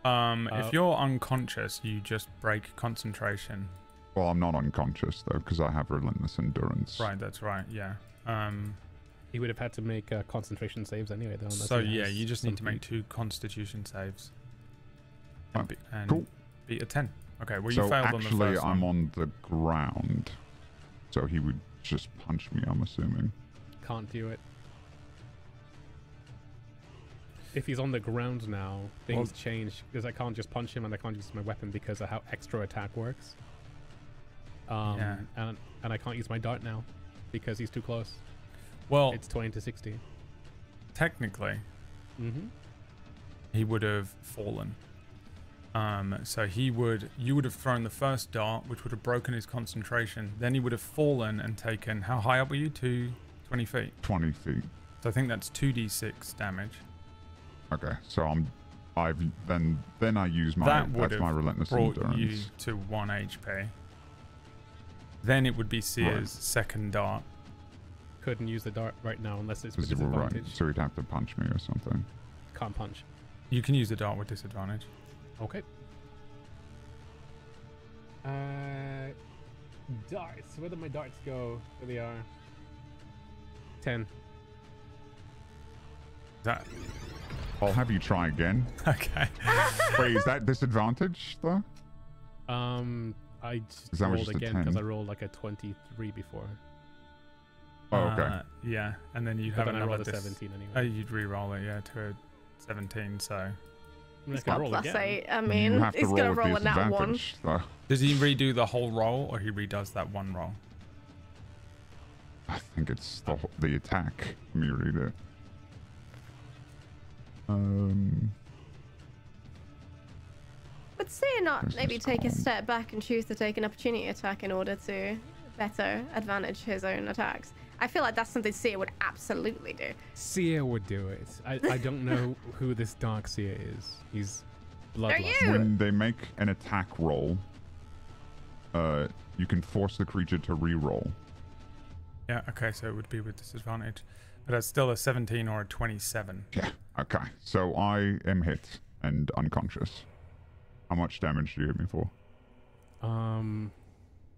If you're unconscious, you just break concentration. Well, I'm not unconscious, though, because I have relentless endurance. Right, that's right, yeah. He would have had to make concentration saves anyway, though. So, yeah, you just need to make 2 constitution saves. And cool. beat a 10. Okay, well, so you failed on the actually, first I'm one. on the ground. So he would just punch me, I'm assuming. Can't do it. If he's on the ground now, things change because I can't just punch him and I can't use my weapon because of how extra attack works. Yeah. And I can't use my dart now because he's too close. Well, It's 20 to 60. technically, Mm-hmm. he would have fallen. So you would have thrown the first dart, which would have broken his concentration. Then he would have fallen and taken, how high up were you? 20 feet? 20 feet. So I think that's 2d6 damage. Okay, so then I use my That would that's my have relentless brought endurance. you to 1 HP. Then it would be Seer's second dart. Couldn't use the dart right now unless it's with Because you were right, disadvantage. so he'd have to punch me or something. Can't punch. You can use the dart with disadvantage. Okay. Darts. Where did my darts go? There they are. 10. That I'll have you try again. okay? Wait, is that disadvantage though? I Is that rolled just a again because 10? I rolled like a 23 before. Oh, okay. Yeah, and then you'd But have then I another rolled a 17 anyway. you'd re-roll it, yeah, to a 17. So I mean, I It's can got roll plus again. 8. I You mean, have to he's gonna with roll a nat 1. disadvantage, though. does he redo the whole roll, or he redoes that one roll? I think it's the attack. Let me read it. But say not This maybe is take a calm. step back and choose to take an opportunity attack in order to better advantage his own attacks. I feel like that's something Seer would absolutely do. Seer would do it. I don't know who this Dark Seer is. He's bloodlust. you? When they make an attack roll, you can force the creature to re-roll. Yeah, okay, so it would be with disadvantage, but that's still a 17 or a 27. Yeah. Okay. So I am hit and unconscious. How much damage do you hit me for?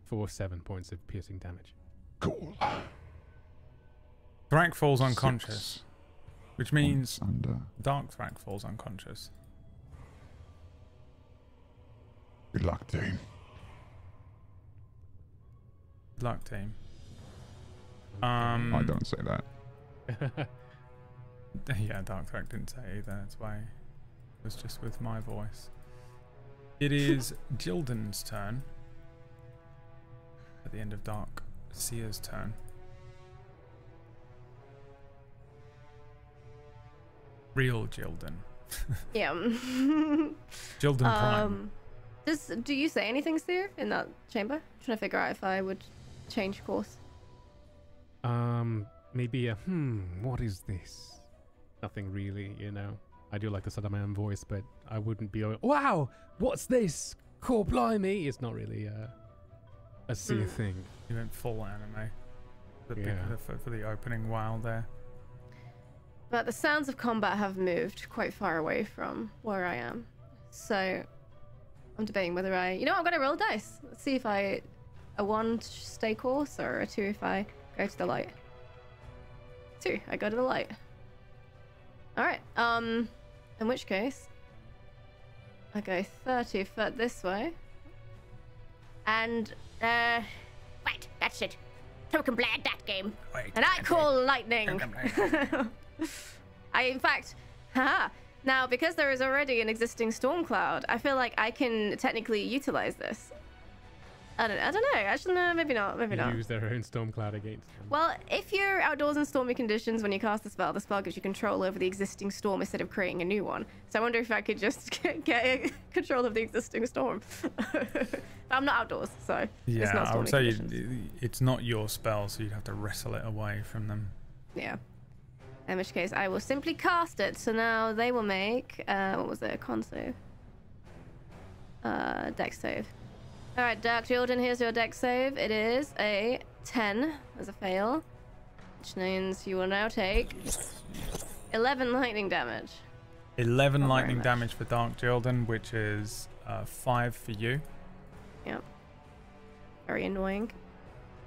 For 7 points of piercing damage. Cool. Thrak falls unconscious, 6 which means points under. Dark Thrak falls unconscious. Good luck, team. Good luck, team. I don't say that. Yeah, Dark Thrak didn't say it either. That's why it was just with my voice. It is Jilden's turn. At the end of Dark Seer's turn. Real Jilden. Yeah. Jilden Prime. Do you say anything, Seer, in that chamber? I'm trying to figure out if I would change course. Maybe a what is this? Nothing really, you know. I do like the sound of my own voice, but I wouldn't be going, wow, what's this? Core blimey. It's not really a Seer thing. You went full anime. Yeah. For the opening while there. But the sounds of combat have moved quite far away from where I am. So I'm debating whether I'm going to roll a dice. Let's see if a 1 stay course or a 2 if I go to the light. 2, I go to the light. Alright, in which case, I go 30 foot this way. And, wait, that's it. Token blade, that game. Wait, And I call lightning. In fact, haha. Now, because there is already an existing storm cloud, I feel like I can technically utilize this. I don't know. Actually, no, maybe not. Maybe not. Use their own storm cloud against them. Well, if you're outdoors in stormy conditions when you cast the spell gives you control over the existing storm instead of creating a new one. So I wonder if I could just get control of the existing storm. But I'm not outdoors, so it's not I would stormy say conditions. it's not your spell, so you'd have to wrestle it away from them. Yeah. In which case, I will simply cast it. So now they will make, what was it, con save? Dex save. Alright, Dark Jordan, here's your dex save. It is a 10 as a fail, which means you will now take 11 lightning damage. 11 Not very lightning much. damage for Dark Jordan, which is 5 for you. Yep. Very annoying.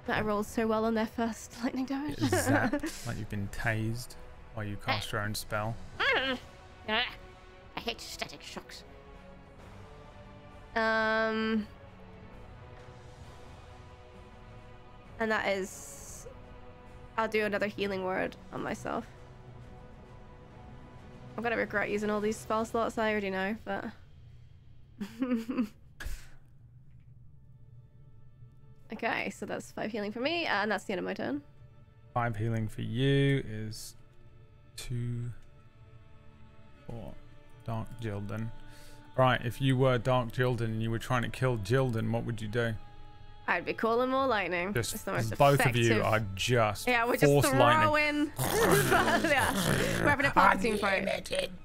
That I rolled so well on their first lightning damage. Zapped, like you've been tased while you cast your own spell. I hate static shocks. And that is... I'll do another healing word on myself. I'm gonna regret using all these spell slots, I already know, but... Okay, so that's 5 healing for me, and that's the end of my turn. 5 healing for you is 2 for Dark Jildan. Right, if you were Dark Jildan and you were trying to kill Jildan, what would you do? I'd be calling more lightning. Just It's the most both effective. of you are just Yeah, we're just force lightning. throwing. Yeah, we're having a party team fight.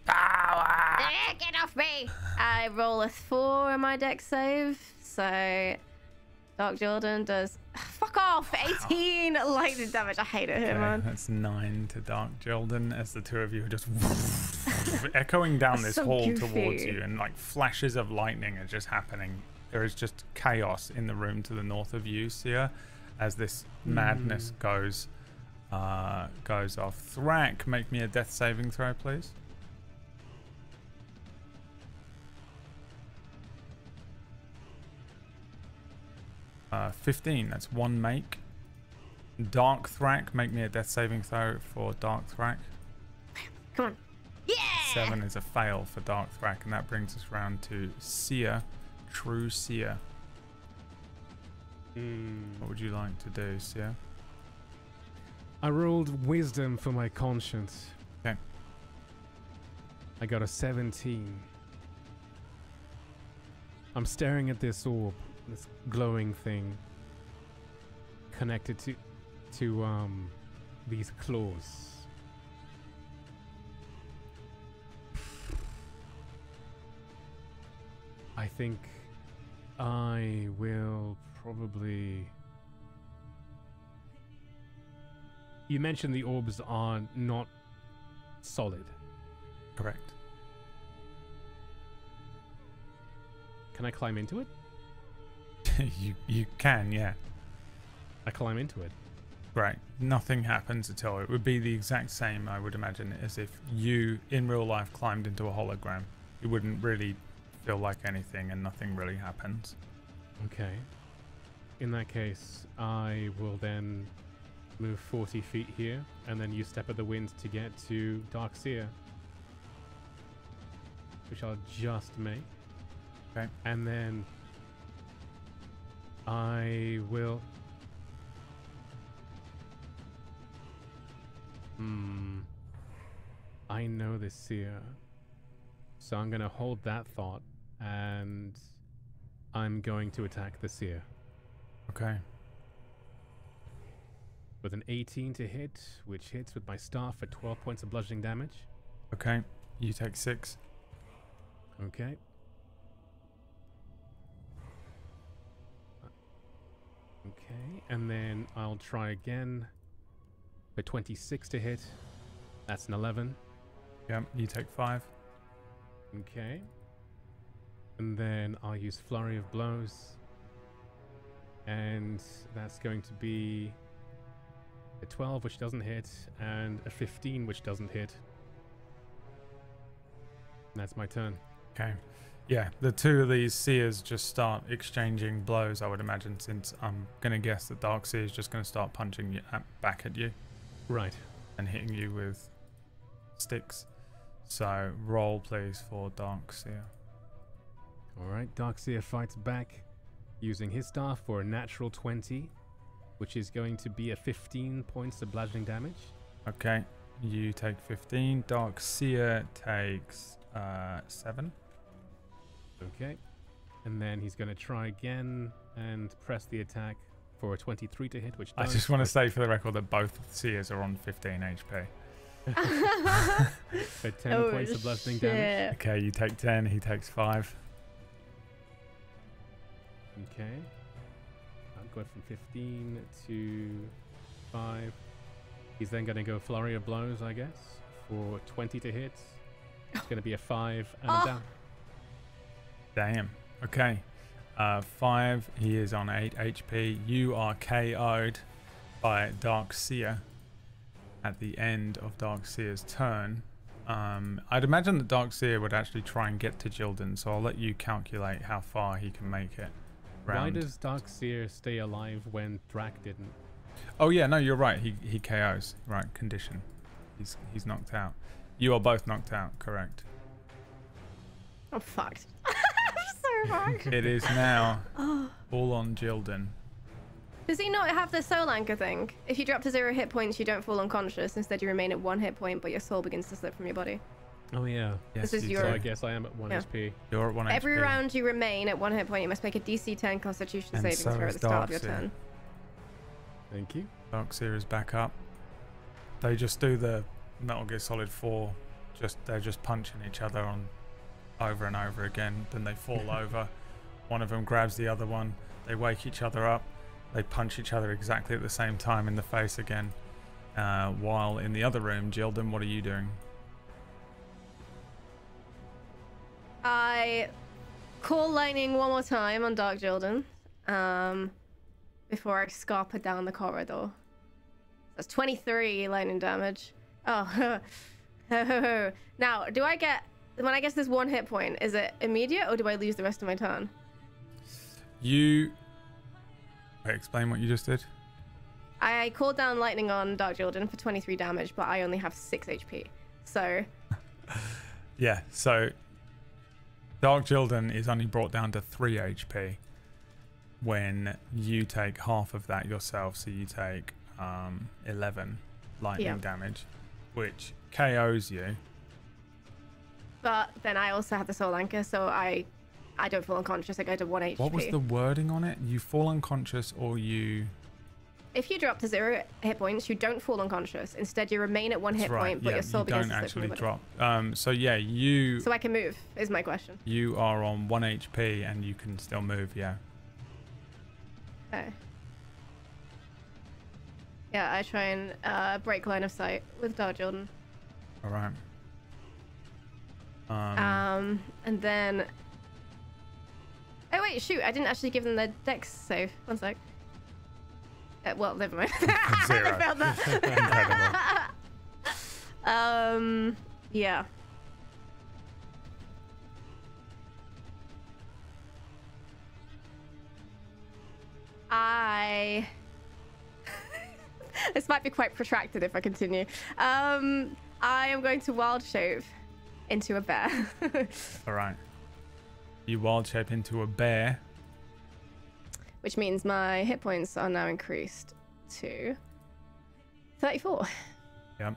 Power. Get off me! I roll a 4 on my dex save, so Dark Jordan does fuck off 18 lightning damage. I hate it here, Okay, man. that's 9 to Dark Jildan as the two of you are just echoing down this So hall goofy. towards you, and like flashes of lightning are just happening. There is just chaos in the room to the north of you, Sia, as this madness goes off. Thrak, make me a death saving throw, please. 15, that's 1 make. Dark Thrak, make me a death saving throw for Dark Thrak. Come on. Yeah! 7 is a fail for Dark Thrak, and that brings us round to Sia, True Sia. What would you like to do, Sia? I rolled wisdom for my conscience. Okay. I got a 17. I'm staring at this orb, this glowing thing, connected to these claws. I think I will probably... You mentioned the orbs are not solid. Correct. Can I climb into it? you can, yeah. I climb into it. Right. Nothing happens at all. It would be the exact same, I would imagine, as if you, in real life, climbed into a hologram. You wouldn't really feel like anything, and nothing really happens. Okay. In that case, I will then move 40 feet here, and then use Step of the Wind to get to Dark Seer, which I'll just make. Okay. And then I will... I know this Seer. So I'm going to hold that thought, and I'm going to attack the Seer. Okay. With an 18 to hit, which hits with my staff for 12 points of bludgeoning damage. Okay. You take 6. Okay. Okay, and then I'll try again for 26 to hit. That's an 11. Yep. You take 5. Okay. And then I'll use Flurry of Blows. And that's going to be a 12, which doesn't hit, and a 15, which doesn't hit. And that's my turn. Okay. Yeah, the two of these seers just start exchanging blows, I would imagine, since I'm going to guess that Dark Seer is just going to start punching you back at you. Right. And hitting you with sticks. So roll, please, for Dark Seer. Alright, Darkseer fights back using his staff for a natural 20, which is going to be a 15 points of bludgeoning damage. Okay, you take 15. Dark Seer takes 7. Okay. And then he's going to try again and press the attack for a 23 to hit, which I does. just want to say for the record that both Seers are on 15 HP. For 10 points of bludgeoning damage. Okay, you take 10, he takes 5. Okay. I've got from 15 to 5. He's then going to go flurry of blows, I guess, for 20 to hit. It's going to be a 5 and a down. Damn. Okay. 5, he is on 8 HP. You are KO'd by Dark Seer at the end of Dark Seer's turn. I'd imagine that Dark Seer would actually try and get to Jilden, so I'll let you calculate how far he can make it. Why does Darkseer stay alive when Drak didn't? Oh yeah, no, you're right. He KOs. Right, condition. He's knocked out. You are both knocked out, correct. I'm fucked. I'm so fucked. It is now all on Jilden. Does he not have the soul anchor thing? If you drop to 0 hit points, you don't fall unconscious. Instead, you remain at 1 hit point, but your soul begins to slip from your body. Oh yeah. Yes, This is you So your- I guess I am at 1 HP. You're at 1 Every HP. round you remain at 1 hit point, you must make a DC 10 Constitution And saving so throw at is the start of your Darkseer. turn. Thank you. Dark Seer is back up. They just do the Metal Gear Solid 4. They're just punching each other on over and over again. Then they fall over. One of them grabs the other one. They wake each other up. They punch each other exactly at the same time in the face again. While in the other room, Jilden, what are you doing? I call lightning one more time on Dark Jilden. Before I scarper down the corridor. That's 23 lightning damage. Oh, now, do I get... When I get this 1 hit point, is it immediate or do I lose the rest of my turn? You... Wait, explain what you just did. I called down lightning on Dark Jilden for 23 damage, but I only have 6 HP. So... Yeah, so... Dark Jilden is only brought down to 3 HP when you take half of that yourself, so you take 11 lightning damage, which KOs you. But then I also have the soul anchor, so I don't fall unconscious. I go to 1 HP. What was the wording on it? You fall unconscious or you... If you drop to 0 hit points, you don't fall unconscious. Instead, you remain at 1 hit point, but your soul begins to slip from you your don't body. actually drop. So yeah, you... So I can move, is my question. You are on 1 HP and you can still move, yeah. Okay. Yeah, I try and break line of sight with Dark Jilden. Alright. And then... Oh wait, shoot, I didn't actually give them the dex save. One sec. Well, never mind. Zero. I failed that. Incredible. Yeah. This might be quite protracted if I continue. I am going to wild shape into a bear. Alright. You wild shape into a bear. Which means my hit points are now increased to 34. Yep.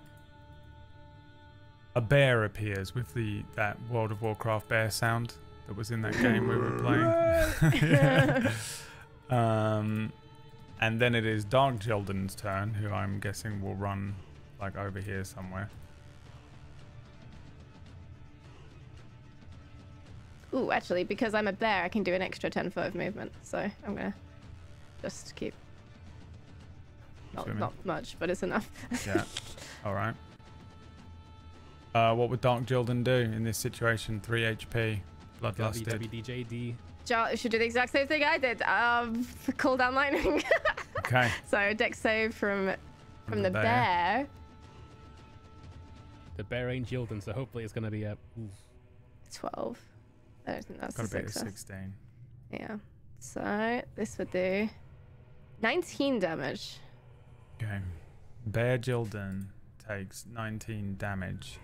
A bear appears with that World of Warcraft bear sound that was in that game we were playing. And then it is Dark Jilden's turn, who I'm guessing will run like over here somewhere. Ooh, actually, because I'm a bear, I can do an extra 10 foot of movement. So I'm gonna just keep. Not much, but it's enough. Yeah. All right. What would Dark Jilden do in this situation? 3 HP, bloodlusted. WWDJD. Should do the exact same thing I did. Call down lightning. Okay. So dex save from the bear. The bear ain't Jilden, so hopefully it's gonna be a 12. I don't think that's Got a to be a success. 16. Yeah. So this would do 19 damage. Okay. Bear Jilden takes 19 damage.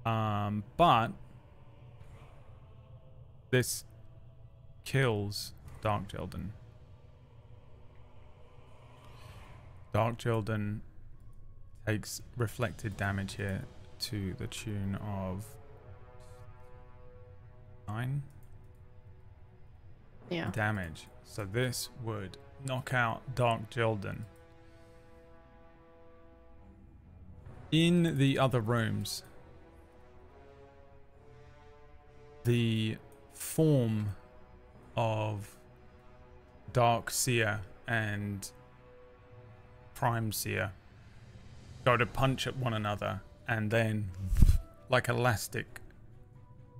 But this kills Dark Jilden. Dark Jilden takes reflected damage here to the tune of 9 damage. So this would knock out Dark Jilden. In the other rooms, the form of Dark Seer and Prime Seer go to punch at one another, and then, like elastic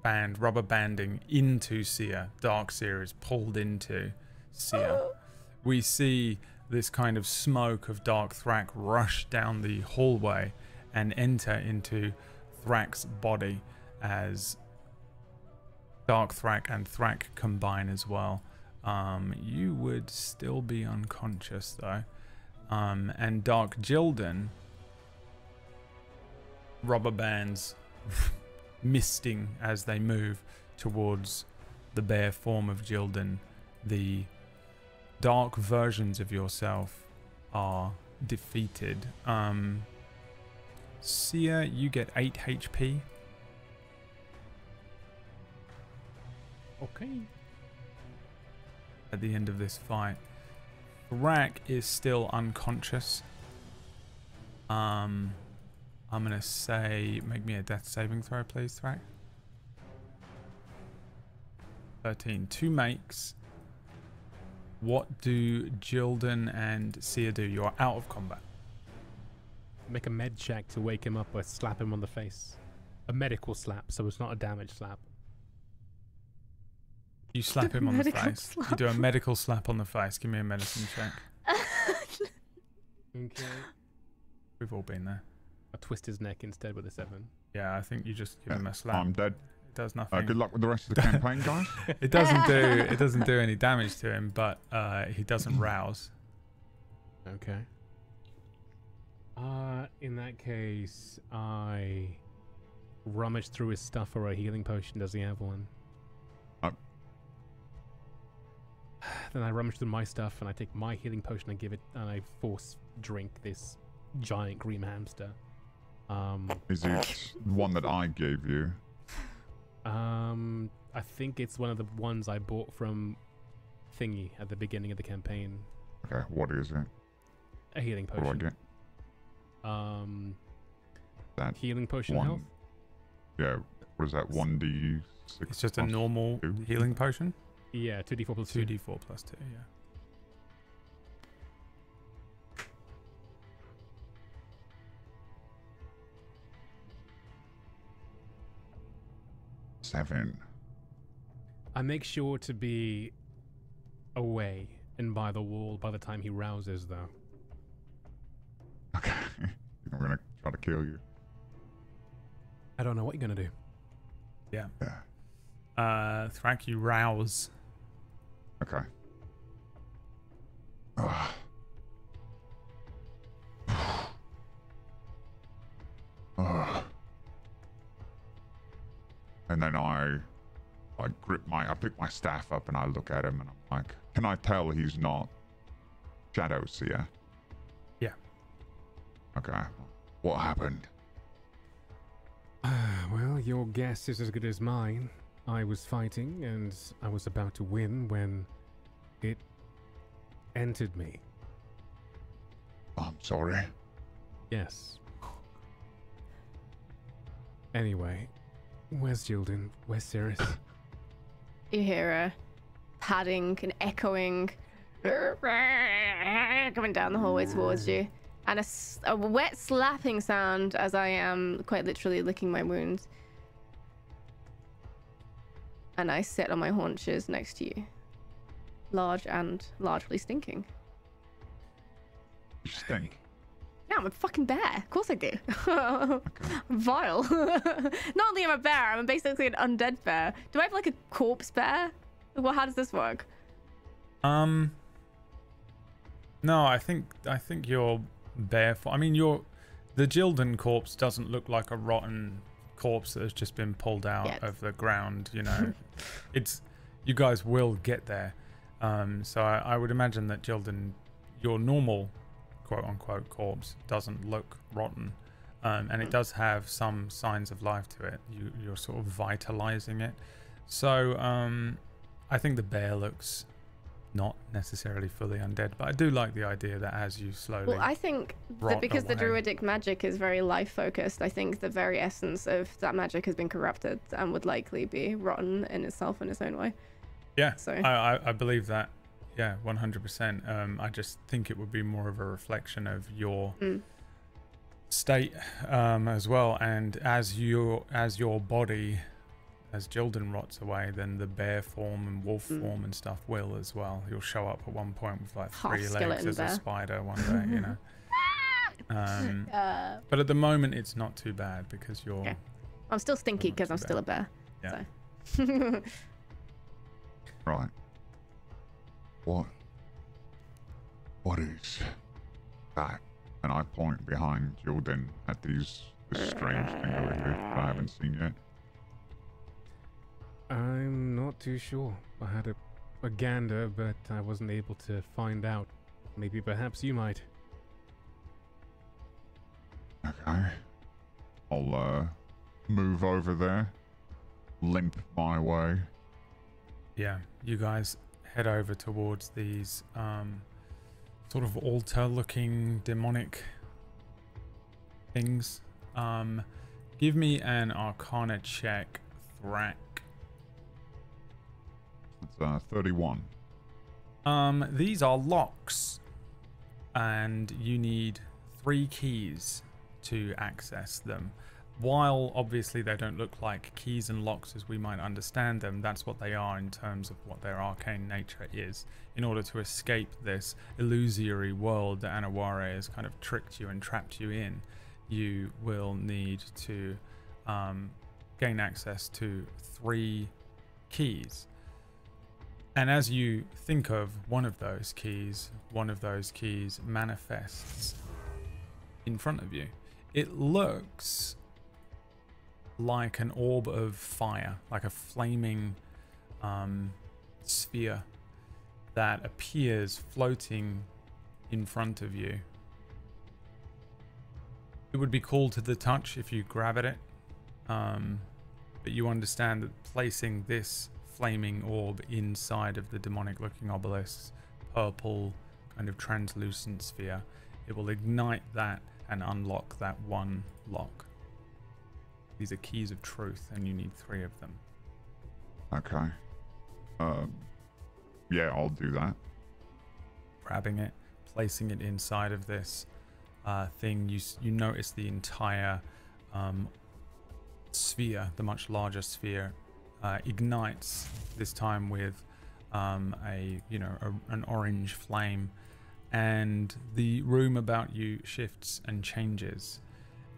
band, rubber banding into Seer, Dark Seer is pulled into Seer. We see this kind of smoke of Dark Thrak rush down the hallway and enter into Thrak's body as Dark Thrak and Thrak combine as well. You would still be unconscious though. And Dark Jilden, rubber bands misting as they move towards the bare form of Jilden. The dark versions of yourself are defeated. Seer, you get 8 HP. Okay. At the end of this fight. Thrak is still unconscious. I'm gonna say, make me a death saving throw, please, Thrak. 13. 2 makes. What do Jilden and Seer do? You're out of combat. Make a med check to wake him up or slap him on the face. A medical slap, so it's not a damage slap. You slap him on the Medical face. slap. You do a medical slap on the face. Give me a medicine check. Okay. We've all been there. I twist his neck instead with a 7. Yeah, I think you just give him a slap. I'm dead. It does nothing. Good luck with the rest of the campaign, guys. It doesn't do any damage to him, but he doesn't rouse. Okay. In that case, I rummage through his stuff for a healing potion. Does he have one? Then I rummage through my stuff and I take my healing potion and give it, and I force drink this giant green hamster. Is it one that I gave you? I think it's one of the ones I bought from Thingy at the beginning of the campaign. Okay, what is it? A healing What do I potion. get? That Healing potion one. health? Yeah, what is that? 1d6? It's just a plus normal 2? healing potion. Yeah, 2d4 plus 2. 2d4 plus 2, yeah. Seven. I make sure to be away and by the wall by the time he rouses, though. Okay. I'm gonna try to kill you. I don't know what you're gonna do. Yeah. Yeah. Thrak, you rouse. Okay. Ugh. Ugh. And then I pick my staff up and I look at him and I'm like, can I tell he's not Shadow Seer? Yeah. Okay. What happened? Well, your guess is as good as mine. I was fighting and I was about to win when it entered me. I'm sorry. Yes. Anyway, where's Jilden? Where's Cirrus? You hear a padding and echoing coming down the hallway towards you, and a wet slapping sound as I am quite literally licking my wounds. And I sit on my haunches next to you, large and largely stinking. You stink. Yeah. I'm a fucking bear. Of course I do. I'm vile. Not only am I a bear, I'm basically an undead bear. Do I have like a corpse bear? Well, how does this work? No, I think you're bear for. I mean, the Jildan corpse doesn't look like a rotten corpse that has just been pulled out of the ground. You know, you guys will get there. So I would imagine that Jildan, your normal quote-unquote corpse, doesn't look rotten, and it does have some signs of life to it. You're sort of vitalizing it. So I think the bear looks not necessarily fully undead, but I do like the idea that as you slowly Well, I think that because the away. druidic magic is very life focused, I think the very essence of that magic has been corrupted and would likely be rotten in itself in its own way. Yeah, so I believe that. Yeah, 100%. I just think it would be more of a reflection of your state as well, and as your body, as Jildan rots away, then the bear form and wolf form and stuff will as well. You'll show up at one point with like 3 legs as a spider one day, you know. But at the moment, it's not too bad because you're. Okay. I'm still stinky because I'm still a bear. Yeah. So. Right. What is that? And I point behind Jordan at this strange thing over here that I haven't seen yet. I'm not too sure. I had a gander, but I wasn't able to find out. Maybe perhaps you might. Okay. I'll move over there, limp my way. Yeah, you guys head over towards these sort of altar-looking demonic things. Give me an Arcana check, Thrak. It's 31. These are locks, and you need 3 keys to access them. While obviously they don't look like keys and locks as we might understand them, that's what they are in terms of what their arcane nature is. In order to escape this illusory world that Annoware has kind of tricked you and trapped you in, you will need to gain access to 3 keys. And as you think of one of those keys manifests in front of you. It looks like an orb of fire, like a flaming sphere that appears floating in front of you. It would be cool to the touch if you grab at it, but you understand that placing this flaming orb inside of the demonic looking obelisk's purple kind of translucent sphere, it will ignite that and unlock that one lock. These are keys of truth, and you need 3 of them. Okay. Yeah, I'll do that. Grabbing it, placing it inside of this thing, you notice the entire sphere, the much larger sphere, ignites, this time with an orange flame, and the room about you shifts and changes,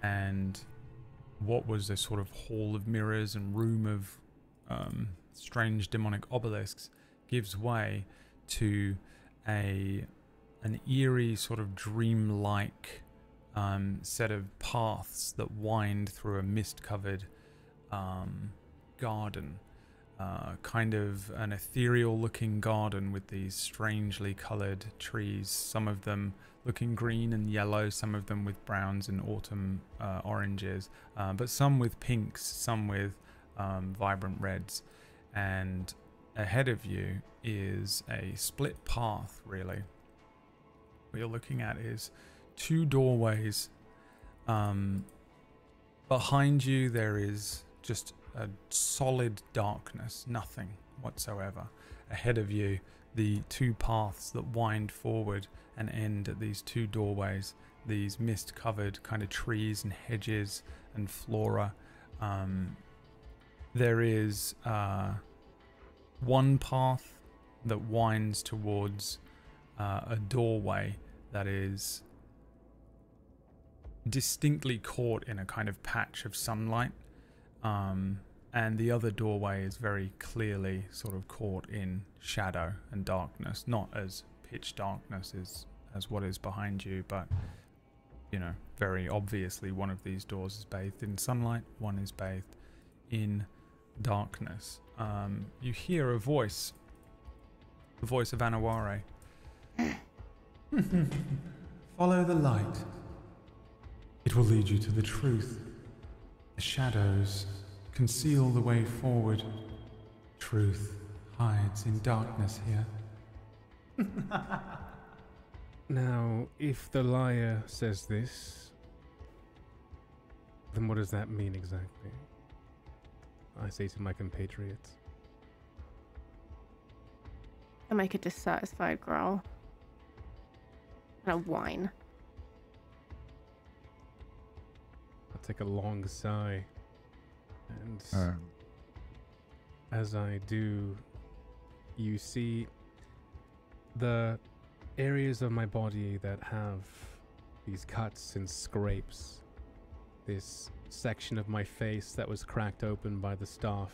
and what was a sort of hall of mirrors and room of strange demonic obelisks gives way to an eerie sort of dreamlike set of paths that wind through a mist-covered garden, kind of an ethereal looking garden with these strangely colored trees, some of them looking green and yellow, some of them with browns and autumn oranges, but some with pinks, some with vibrant reds. And ahead of you is a split path, really. What you're looking at is 2 doorways. Behind you there is just a solid darkness, nothing whatsoever. Ahead of you, the 2 paths that wind forward and end at these 2 doorways, these mist-covered kind of trees and hedges and flora. There is one path that winds towards a doorway that is distinctly caught in a kind of patch of sunlight, and the other doorway is very clearly sort of caught in shadow and darkness, not as pitch darkness as what is behind you, but you know, very obviously one of these doors is bathed in sunlight, one is bathed in darkness. You hear a voice, the voice of Annoware. Follow the light. It will lead you to the truth. The shadows conceal the way forward. Truth hides in darkness here. Now, if the liar says this, then what does that mean exactly? I say to my compatriots. I make a dissatisfied growl. And a whine. I take a long sigh. And as I do, you see the areas of my body that have these cuts and scrapes. This section of my face that was cracked open by the staff.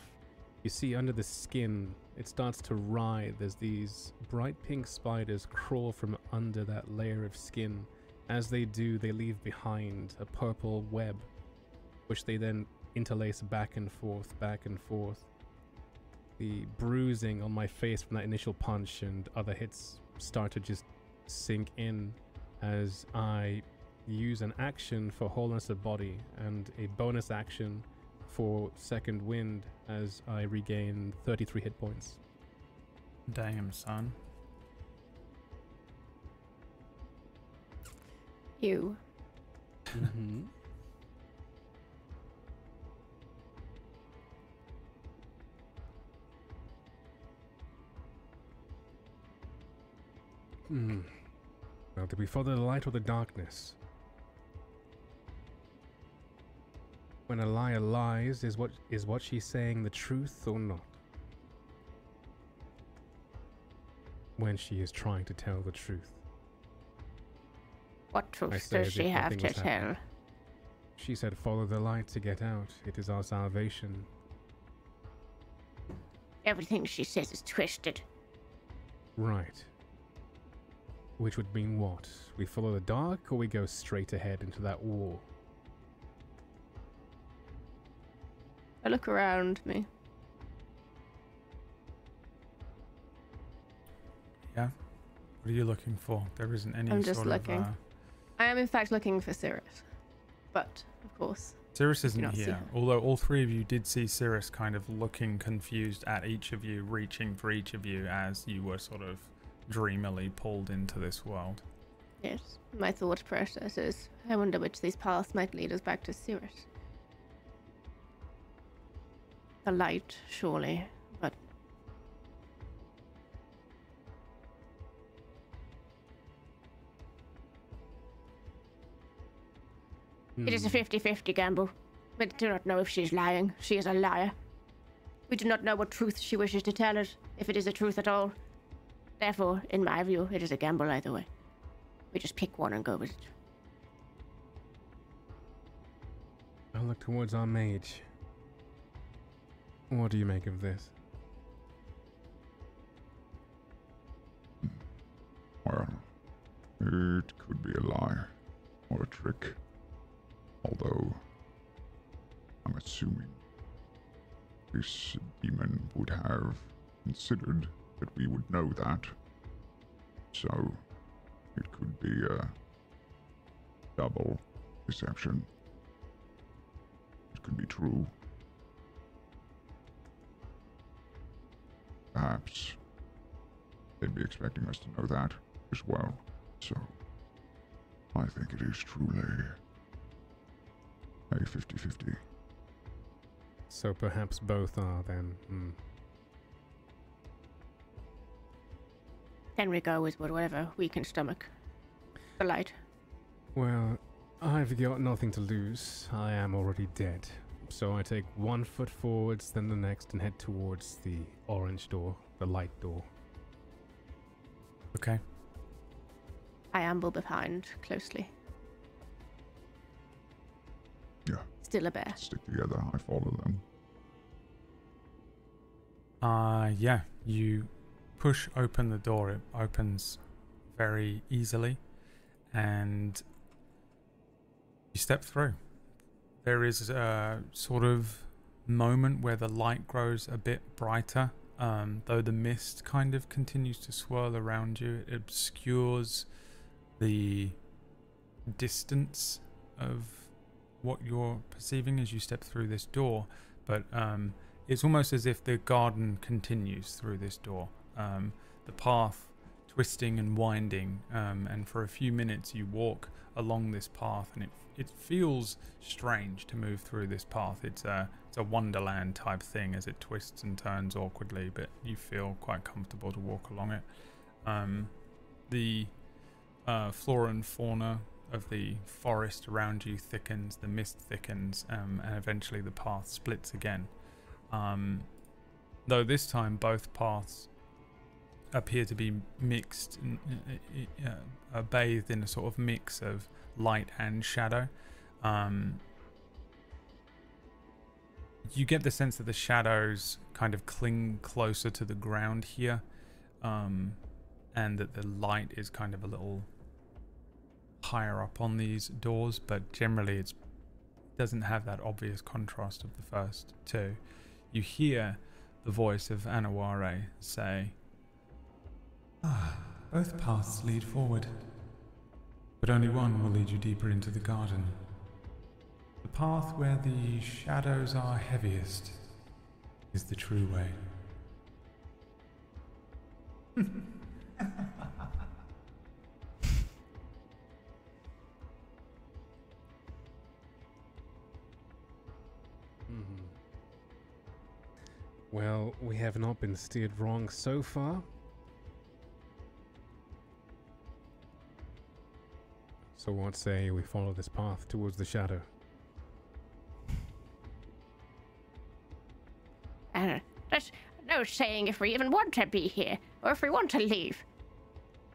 You see under the skin, it starts to writhe as these bright pink spiders crawl from under that layer of skin. As they do, they leave behind a purple web, which they then interlace back and forth, back and forth. The bruising on my face from that initial punch and other hits start to just sink in as I use an action for wholeness of body and a bonus action for second wind as I regain 33 hit points. Damn, son. You. Mm-hmm. Well, do we follow the light or the darkness? When a liar lies, is what she's saying the truth or not? When she is trying to tell the truth. What I truth say does as she if have nothing to was tell? happening. She said, follow the light to get out. It is our salvation. Everything she says is twisted. Right. Which would mean what? We follow the dark or we go straight ahead into that wall? I look around me. Yeah? What are you looking for? There isn't any I'm just sort looking. of... I am in fact looking for Cirrus. But, of course, Cirrus do isn't not see here, her. although all three of you did see Cirrus kind of looking confused at each of you, reaching for each of you as you were sort of dreamily pulled into this world. Yes, my thought process is, I wonder which these paths might lead us back to Cirrus. The light, surely, but... It is a 50-50 gamble. We do not know if she is lying. She is a liar. We do not know what truth she wishes to tell us, if it is a truth at all. Therefore, in my view, it is a gamble either way. We just pick one and go with it. I'll look towards our mage. What do you make of this? Well, it could be a lie or a trick. Although, I'm assuming this demon would have considered that we would know that. So, it could be a double deception. It could be true. Perhaps they'd be expecting us to know that as well. So, I think it is truly a 50-50. So perhaps both are then. Then we go with whatever we can stomach. The light. Well, I've got nothing to lose. I am already dead. So I take 1 foot forwards, then the next, and head towards the orange door, the light door. Okay. I amble behind closely. Yeah. Still a bear. Stick together. I follow them. Yeah, you push open the door. It opens very easily, and you step through. There is a sort of moment where the light grows a bit brighter, though the mist kind of continues to swirl around you. It obscures the distance of what you're perceiving as you step through this door, but it's almost as if the garden continues through this door. The path twisting and winding, and for a few minutes you walk along this path, and it feels strange to move through this path. It's a wonderland type thing as it twists and turns awkwardly, but you feel quite comfortable to walk along it. The flora and fauna of the forest around you thickens, the mist thickens, and eventually the path splits again. Though this time both paths appear to be mixed, bathed in a sort of mix of light and shadow. You get the sense that the shadows kind of cling closer to the ground here, and that the light is kind of a little higher up on these doors, but generally it doesn't have that obvious contrast of the first two. You hear the voice of Annoware say, Both paths lead forward, but only one will lead you deeper into the garden. The path where the shadows are heaviest is the true way. Well, we have not been steered wrong so far. So what say we follow this path towards the shadow? There's no saying if we even want to be here, or if we want to leave.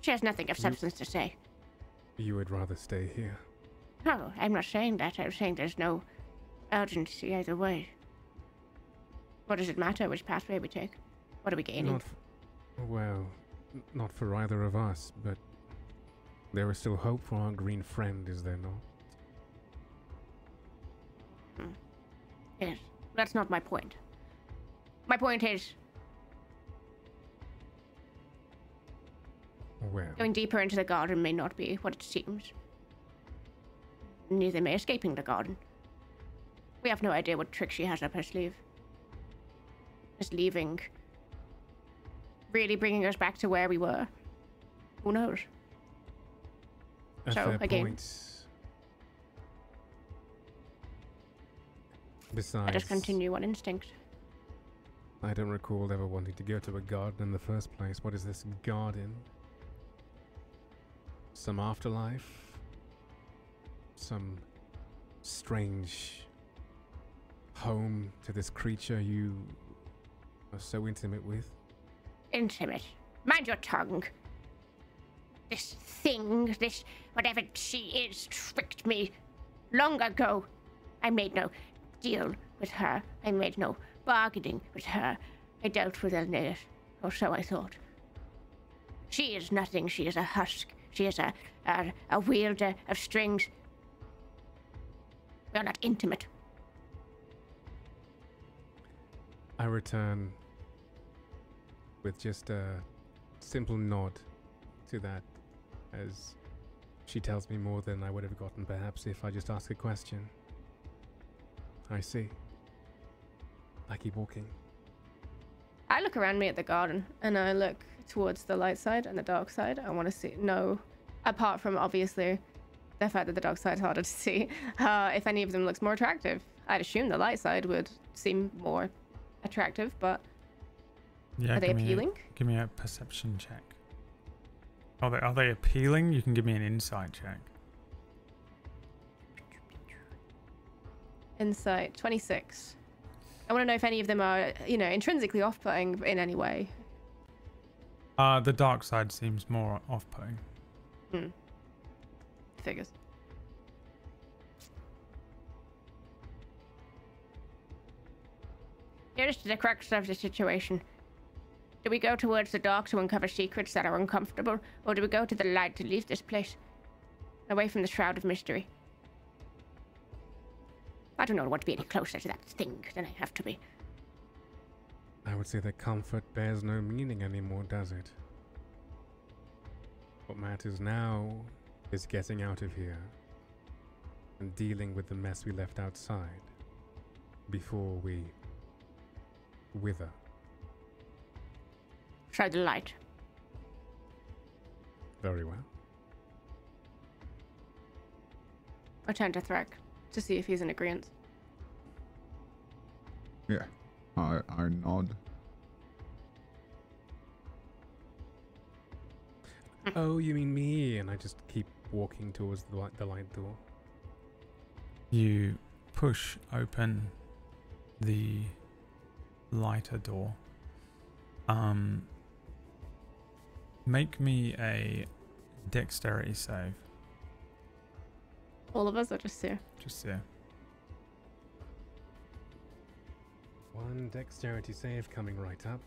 She has nothing of substance to say. You would rather stay here? No, I'm not saying that. I'm saying there's no urgency either way. What does it matter which pathway we take? What are we gaining? Not for either of us, but there is still hope for our green friend, is there not? Yes, that's not my point. My point is, Well, going deeper into the garden may not be what it seems. Neither may escaping the garden. We have no idea what trick she has up her sleeve. Just leaving, really bringing us back to where we were. Who knows? a so, fair again, point. Besides, I just continue on instinct. I don't recall ever wanting to go to a garden in the first place. What is this garden? Some afterlife? Some strange home to this creature you are so intimate with? Intimate. Mind your tongue. This thing, this whatever she is, tricked me long ago. I made no deal with her. I made no bargaining with her. I dealt with Elnaeth, or so I thought. She is nothing. She is a husk. She is a wielder of strings. We are not intimate. I return with just a simple nod to that, as she tells me more than I would have gotten perhaps if I just asked a question. I see. I keep walking. I look around me at the garden and I look towards the light side and the dark side. I want to know, apart from obviously the fact that the dark side's harder to see, if any of them looks more attractive. I'd assume the light side would seem more attractive, but Yeah, are they appealing? Give me a perception check. Are they appealing? You can give me an insight check. Insight 26. I want to know if any of them are, intrinsically off-putting in any way. The dark side seems more off-putting. Figures. Here's the crux of the situation. Do we go towards the dark to uncover secrets that are uncomfortable, or do we go to the light to leave this place? Away from the shroud of mystery. I do not want to be any closer to that thing than I have to be. I would say that comfort bears no meaning anymore, does it? What matters now is getting out of here and dealing with the mess we left outside before we wither. Try the light. Very well. I turn to Threk to see if he's in agreement. Yeah, I nod. Oh, you mean me? And I just keep walking towards the light door. You push open the lighter door. Make me a dexterity save. All of us, or just Sue? Just Sue. 1 dexterity save coming right up.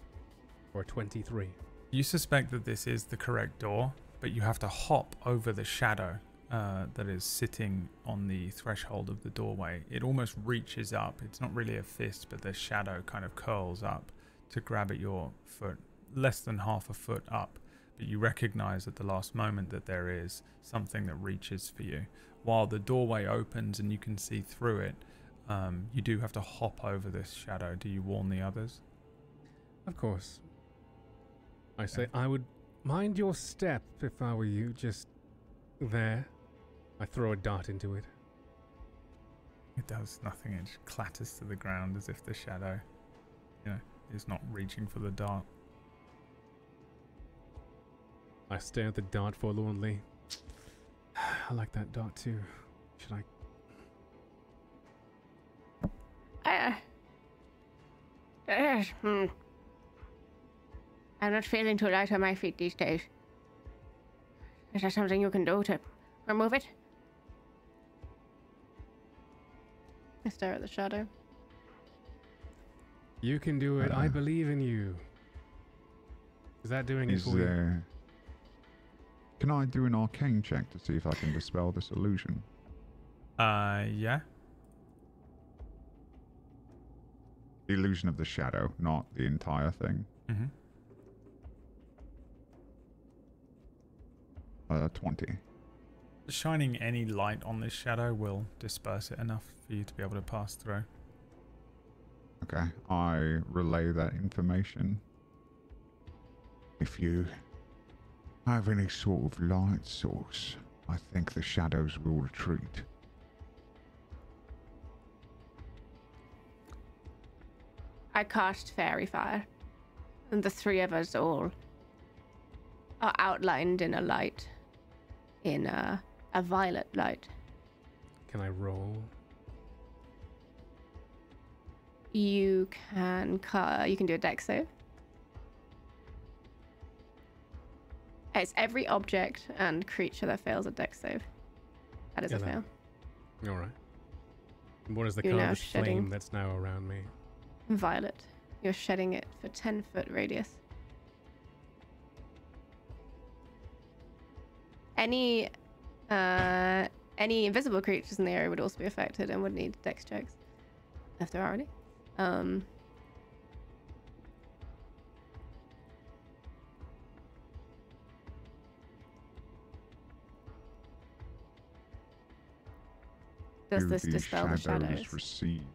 Or 23. You suspect that this is the correct door, but you have to hop over the shadow that is sitting on the threshold of the doorway. It almost reaches up. It's not really a fist, but the shadow kind of curls up to grab at your foot, less than half a foot up. But you recognize at the last moment that there is something that reaches for you. While the doorway opens and you can see through it, you do have to hop over this shadow. Do you warn the others? Of course. I say I would mind your step if I were you, just there. I throw a dart into it. It does nothing. It just clatters to the ground as if the shadow, is not reaching for the dart. I stare at the dart forlornly. I like that dart too. Should I? I'm not feeling too light on my feet these days. Is there something you can do to remove it? I stare at the shadow. You can do it. I believe in you. Is that doing it for you? Can I do an arcane check to see if I can dispel this illusion? Yeah. The illusion of the shadow, not the entire thing. Mm-hmm. 20. Shining any light on this shadow will disperse it enough for you to be able to pass through. Okay, I relay that information. If you have any sort of light source, I think the shadows will retreat. I cast Fairy Fire, and the three of us all are outlined in a light, in a violet light. Can I roll? You can do a dex save. It's every object and creature that fails a dex save. That is a fail. All right. What is the You're color now of the flame that's now around me? Violet. You're shedding it for 10-foot radius. Any invisible creatures in the area would also be affected and would need dex checks if there are any. Does this dispel the shadows? Recede?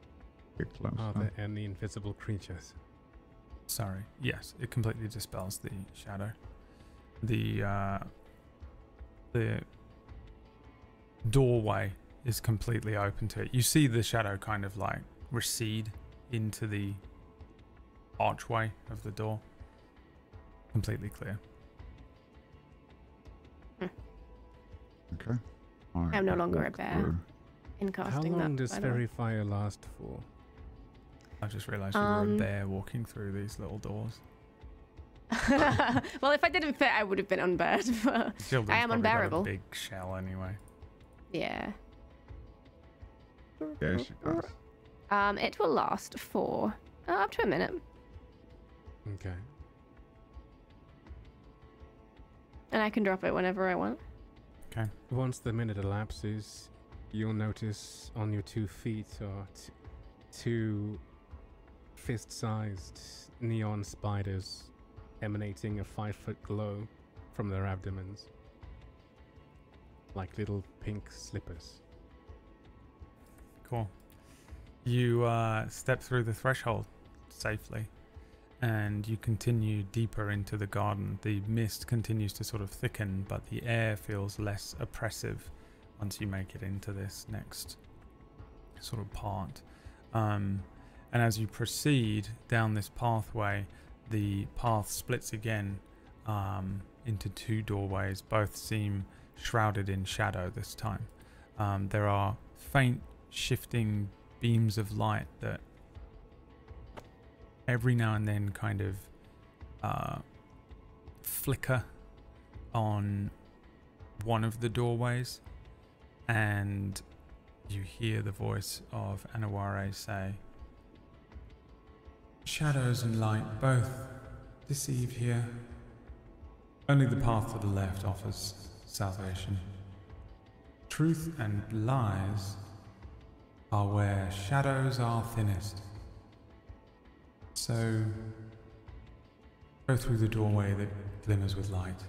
Get closer. Are there any invisible creatures? Sorry. Yes, it completely dispels the shadow. The doorway is completely open to it. You see the shadow kind of like recede into the archway of the door. Completely clear. Okay. I'm no longer a bear in casting that. How long does fairy fire last for? I just realized you were a bear walking through these little doors. Well, if I didn't fit, I would have been unbearable. I am unbearable. Big shell, anyway. Yeah. Yes, it does. It will last for Up to a minute. Okay. And I can drop it whenever I want. Okay. Once the minute elapses, you'll notice on your 2 feet are two fist-sized neon spiders emanating a 5-foot glow from their abdomens, like little pink slippers. Cool. You step through the threshold safely, and you continue deeper into the garden. The mist continues to sort of thicken, but the air feels less oppressive once you make it into this next sort of part. And as you proceed down this pathway, the path splits again into 2 doorways. Both seem shrouded in shadow this time. There are faint shifting beams of light that every now and then kind of flicker on one of the doorways, and you hear the voice of Annoware say, Shadows and light both deceive here. Only the path to the left offers salvation. Truth and lies are where shadows are thinnest. So, go through the doorway that glimmers with light.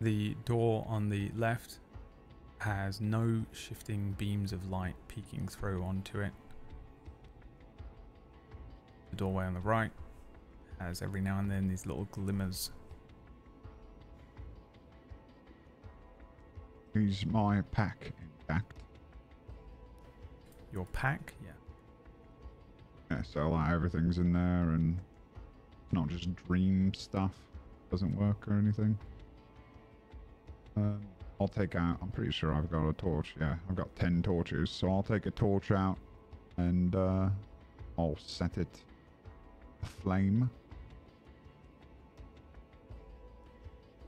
the door on the left has no shifting beams of light peeking through onto it. The doorway on the right has every now and then these little glimmers. Is my pack intact? Your pack? Yeah. Yeah, so like everything's in there and not just dream stuff. Doesn't work or anything. I'll take out, I'm pretty sure I've got a torch. Yeah, I've got 10 torches, so I'll take a torch out and I'll set it aflame.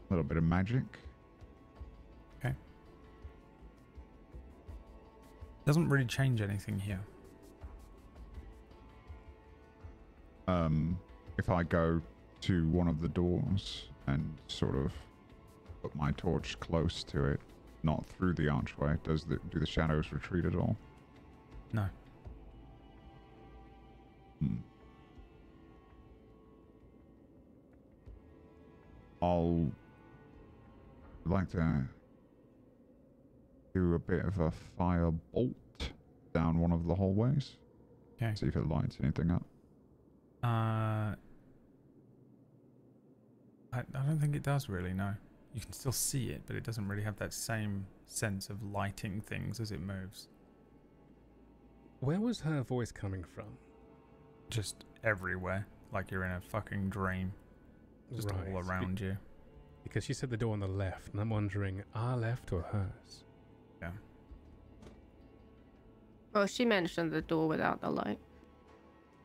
A little bit of magic. Okay. Doesn't really change anything here. If I go to one of the doors and sort of put my torch close to it, not through the archway, do the shadows retreat at all? No. I'll like to do a bit of a fire bolt down one of the hallways. Okay. See if it lights anything up. I don't think it does really, no. You can still see it, but it doesn't really have that same sense of lighting things as it moves. Where was her voice coming from? Just everywhere, like you're in a fucking dream. Just all around you. Because she said the door on the left, and I'm wondering, our left or hers? Yeah. Well, she mentioned the door without the light.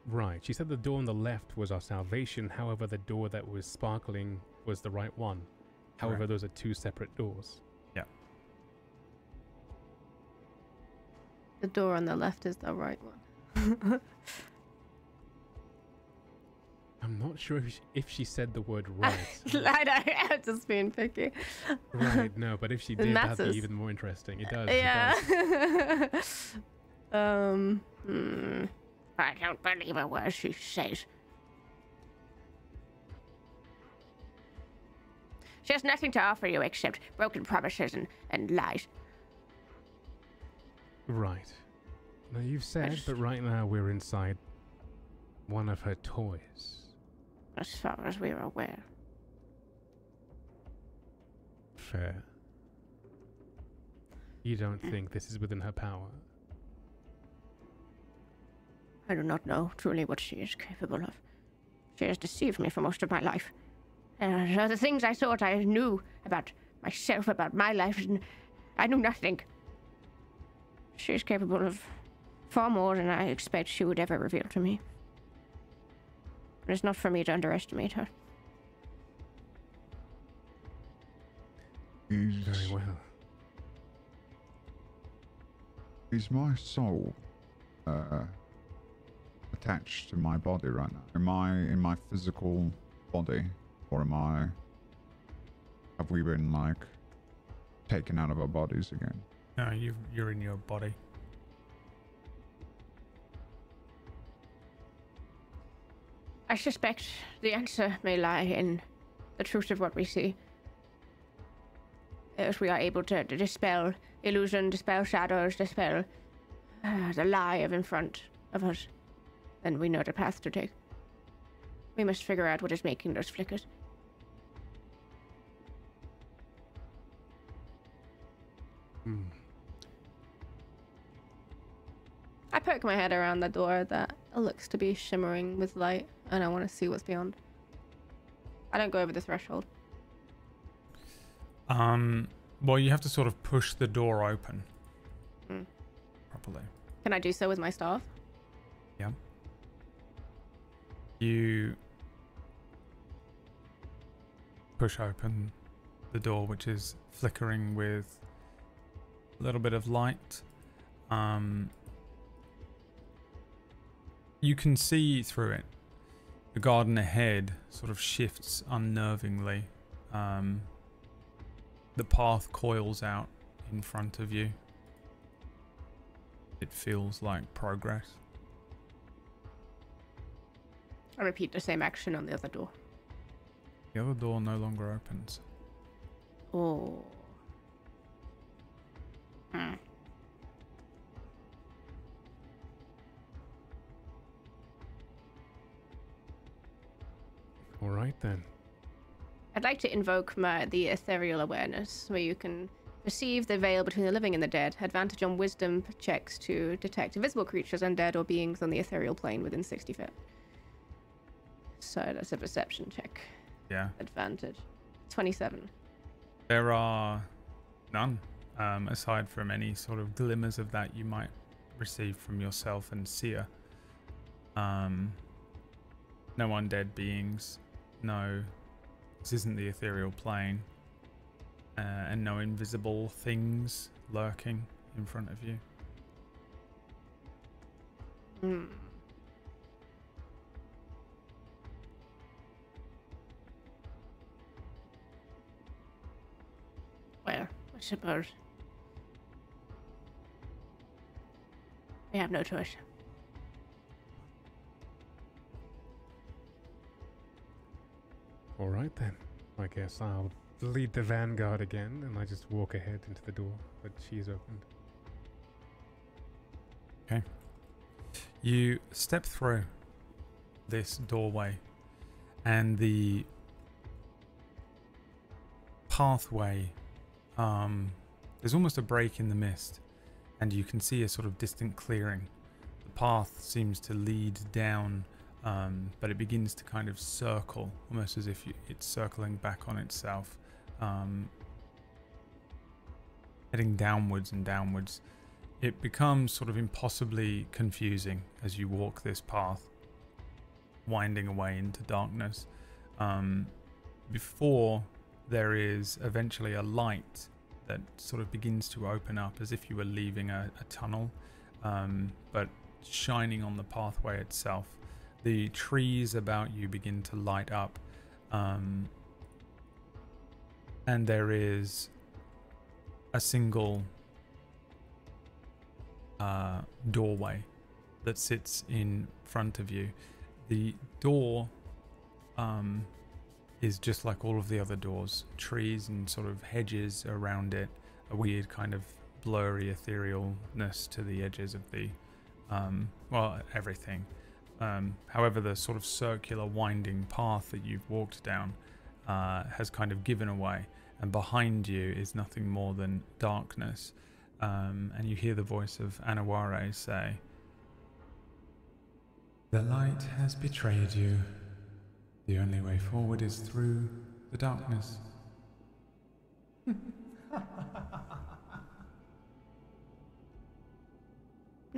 Right. She said the door on the left was our salvation. However, the door that was sparkling was the right one. However, Correct. those are two separate doors. Yeah. The door on the left is the right one. I'm not sure if she said the word right. I know, I'm just being picky. Right, no, but if she did, that'd matters. be even more interesting. It does. Yeah. It does. I don't believe a word she says. She has nothing to offer you except broken promises and lies. Right. Now, you've said, but right now we're inside one of her toys. As far as we're aware. Fair. You don't think this is within her power? I do not know truly what she is capable of. She has deceived me for most of my life. The things I thought I knew about myself, about my life, and I knew nothing. She is capable of far more than I expect she would ever reveal to me. But it's not for me to underestimate her. Very well. Is my soul attached to my body right now? Am I in my physical body? Or have we been, like, taken out of our bodies again? No, you're in your body. I suspect the answer may lie in the truth of what we see. If we are able to dispel illusion, dispel shadows, dispel the lie of in front of us, then we know the path to take. We must figure out what is making those flickers. I poke my head around the door that looks to be shimmering with light, and I want to see what's beyond. I don't go over the threshold. Well, you have to sort of push the door open. Properly. Can I do so with my staff? Yeah. You push open the door, which is flickering with a little bit of light. You can see through it. The garden ahead sort of shifts unnervingly. The path coils out in front of you. It feels like progress. I repeat the same action on the other door. The other door no longer opens. Oh. All right then. I'd like to invoke the ethereal awareness, where you can perceive the veil between the living and the dead. Advantage on wisdom checks to detect invisible creatures, undead, or beings on the ethereal plane within 60 feet. So that's a perception check. Yeah. Advantage. 27. There are none, aside from any sort of glimmers of that you might receive from yourself and Seer. No undead beings, no, this isn't the ethereal plane, and no invisible things lurking in front of you. Well, I suppose we have no choice. All right then. I guess I'll lead the vanguard again, and I just walk ahead into the door that she's opened. Okay. You step through this doorway, and the pathway, there's almost a break in the mist, and you can see a sort of distant clearing. The path seems to lead down, but it begins to kind of circle, almost as if it's circling back on itself, heading downwards and downwards. It becomes sort of impossibly confusing as you walk this path, winding away into darkness. Before there is eventually a light that sort of begins to open up as if you were leaving a tunnel, but shining on the pathway itself. The trees about you begin to light up, and there is a single doorway that sits in front of you. The door is just like all of the other doors, trees and sort of hedges around it, a weird kind of blurry etherealness to the edges of the well, everything. However, the sort of circular winding path that you've walked down has kind of given away, and behind you is nothing more than darkness. And you hear the voice of Annoware say, The light has betrayed you. The only way forward is through the darkness.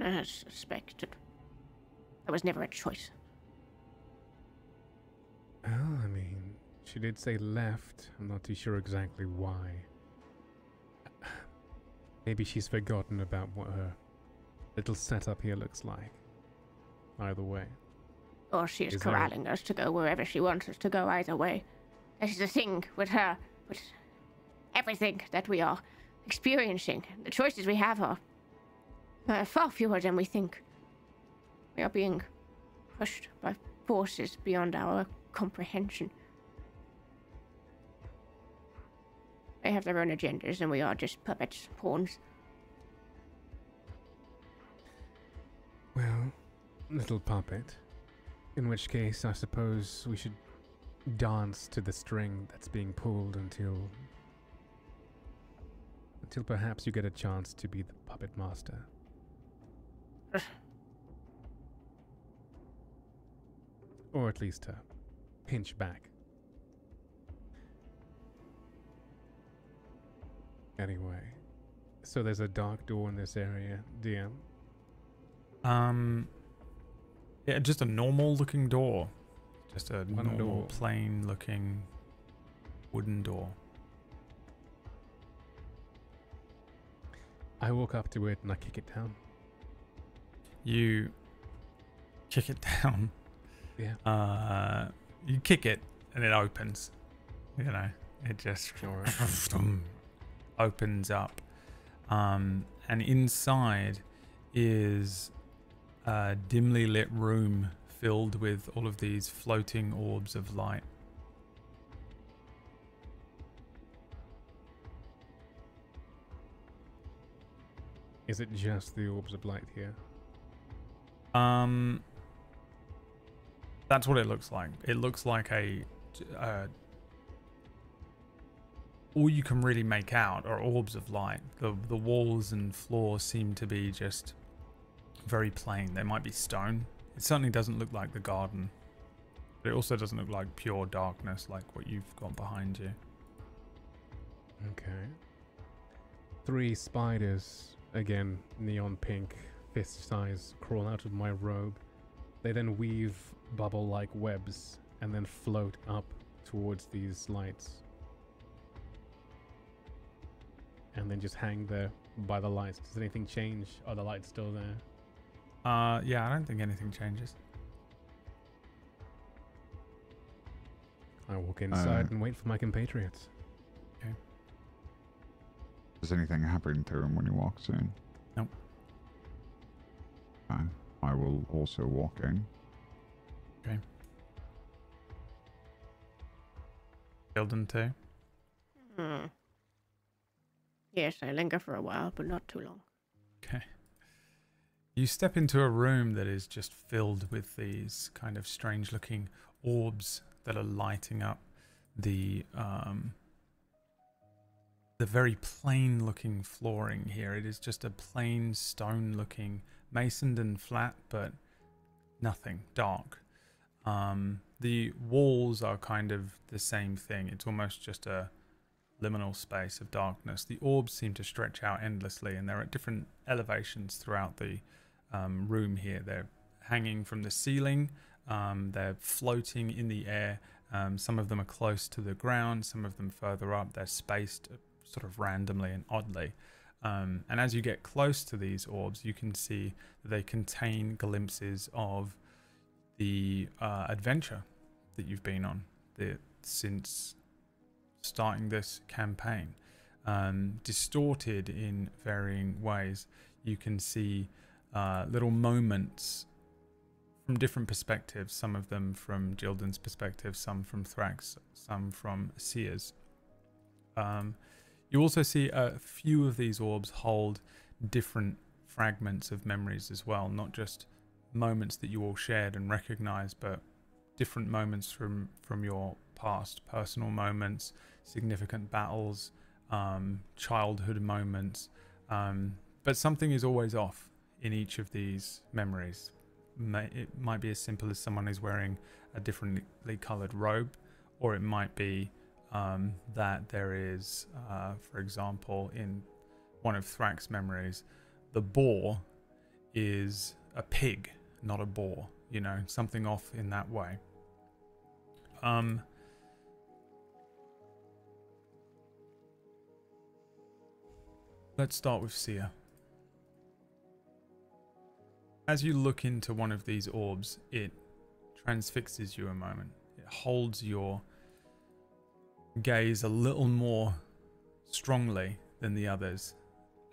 As suspected. There was never a choice. Well, I mean, she did say left. I'm not too sure exactly why. Maybe she's forgotten about what her little setup here looks like. either way. Or she is Is there- corralling us to go wherever she wants us to go either way. This is the thing with her, with everything that we are experiencing. The choices we have are far fewer than we think. We are being pushed by forces beyond our comprehension. They have their own agendas and we are just puppets, pawns. Well, little puppet. In which case, I suppose we should dance to the string that's being pulled until perhaps you get a chance to be the puppet master. Or at least to pinch back. Anyway, so there's a dark door in this area, DM. Yeah, just a normal looking door. Just a One normal, door. plain looking wooden door. I walk up to it and I kick it down. You kick it down. Yeah. You kick it and it opens. You know, it just Sure. opens up. And inside is a dimly lit room filled with all of these floating orbs of light. Is it just the orbs of light here? That's what it looks like. It looks like all you can really make out are orbs of light. The walls and floor seem to be just very plain. They might be stone. It certainly doesn't look like the garden. But it also doesn't look like pure darkness like what you've got behind you. Okay. 3 spiders, again, neon pink, fist size, crawl out of my robe. They then weave bubble-like webs and then float up towards these lights. And then just hang there by the lights. Does anything change? Are the lights still there? Yeah, I don't think anything changes. I walk inside and wait for my compatriots. Does anything happen to him when he walks in? Nope. I will also walk in. Okay. Gildan too. Yes, I linger for a while, but not too long. Okay. You step into a room that is just filled with these kind of strange looking orbs that are lighting up the very plain looking flooring here. It is just a plain stone looking, masoned and flat, but nothing, dark. The walls are kind of the same thing. It's almost just a liminal space of darkness. The orbs seem to stretch out endlessly, and they're at different elevations throughout the room here. They're hanging from the ceiling. They're floating in the air. Some of them are close to the ground, some of them further up. They're spaced sort of randomly and oddly. And as you get close to these orbs, you can see that they contain glimpses of the adventure that you've been on since starting this campaign. Distorted in varying ways. You can see little moments from different perspectives, some of them from Gildan's perspective, some from Thrax, some from Seer's. You also see a few of these orbs hold different fragments of memories as well, not just moments that you all shared and recognized, but different moments from your past, personal moments, significant battles, childhood moments. But something is always off in each of these memories. It might be as simple as someone is wearing a differently colored robe, or it might be that there is, for example, in one of Thrax's memories, the boar is a pig, not a boar, you know, something off in that way. Let's start with Seer. As you look into one of these orbs, it transfixes you a moment. It holds your gaze a little more strongly than the others.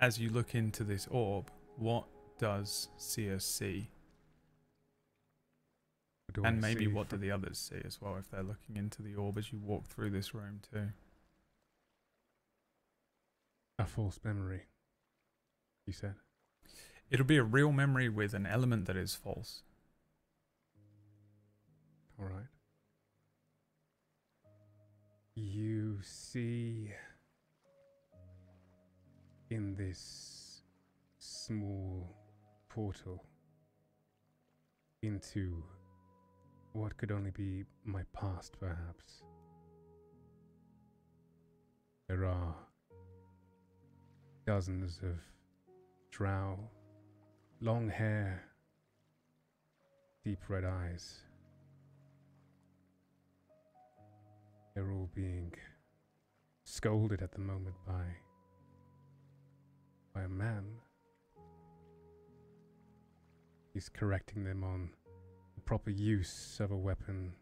As you look into this orb, what does Seer see? And maybe what do the others see as well if they're looking into the orb as you walk through this room too? A false memory, you said. It'll be a real memory with an element that is false. All right. You see in this small portal into what could only be my past, perhaps. There are dozens of drow, long hair, deep red eyes. They're all being scolded at the moment by a man. He's correcting them on the proper use of a weapon,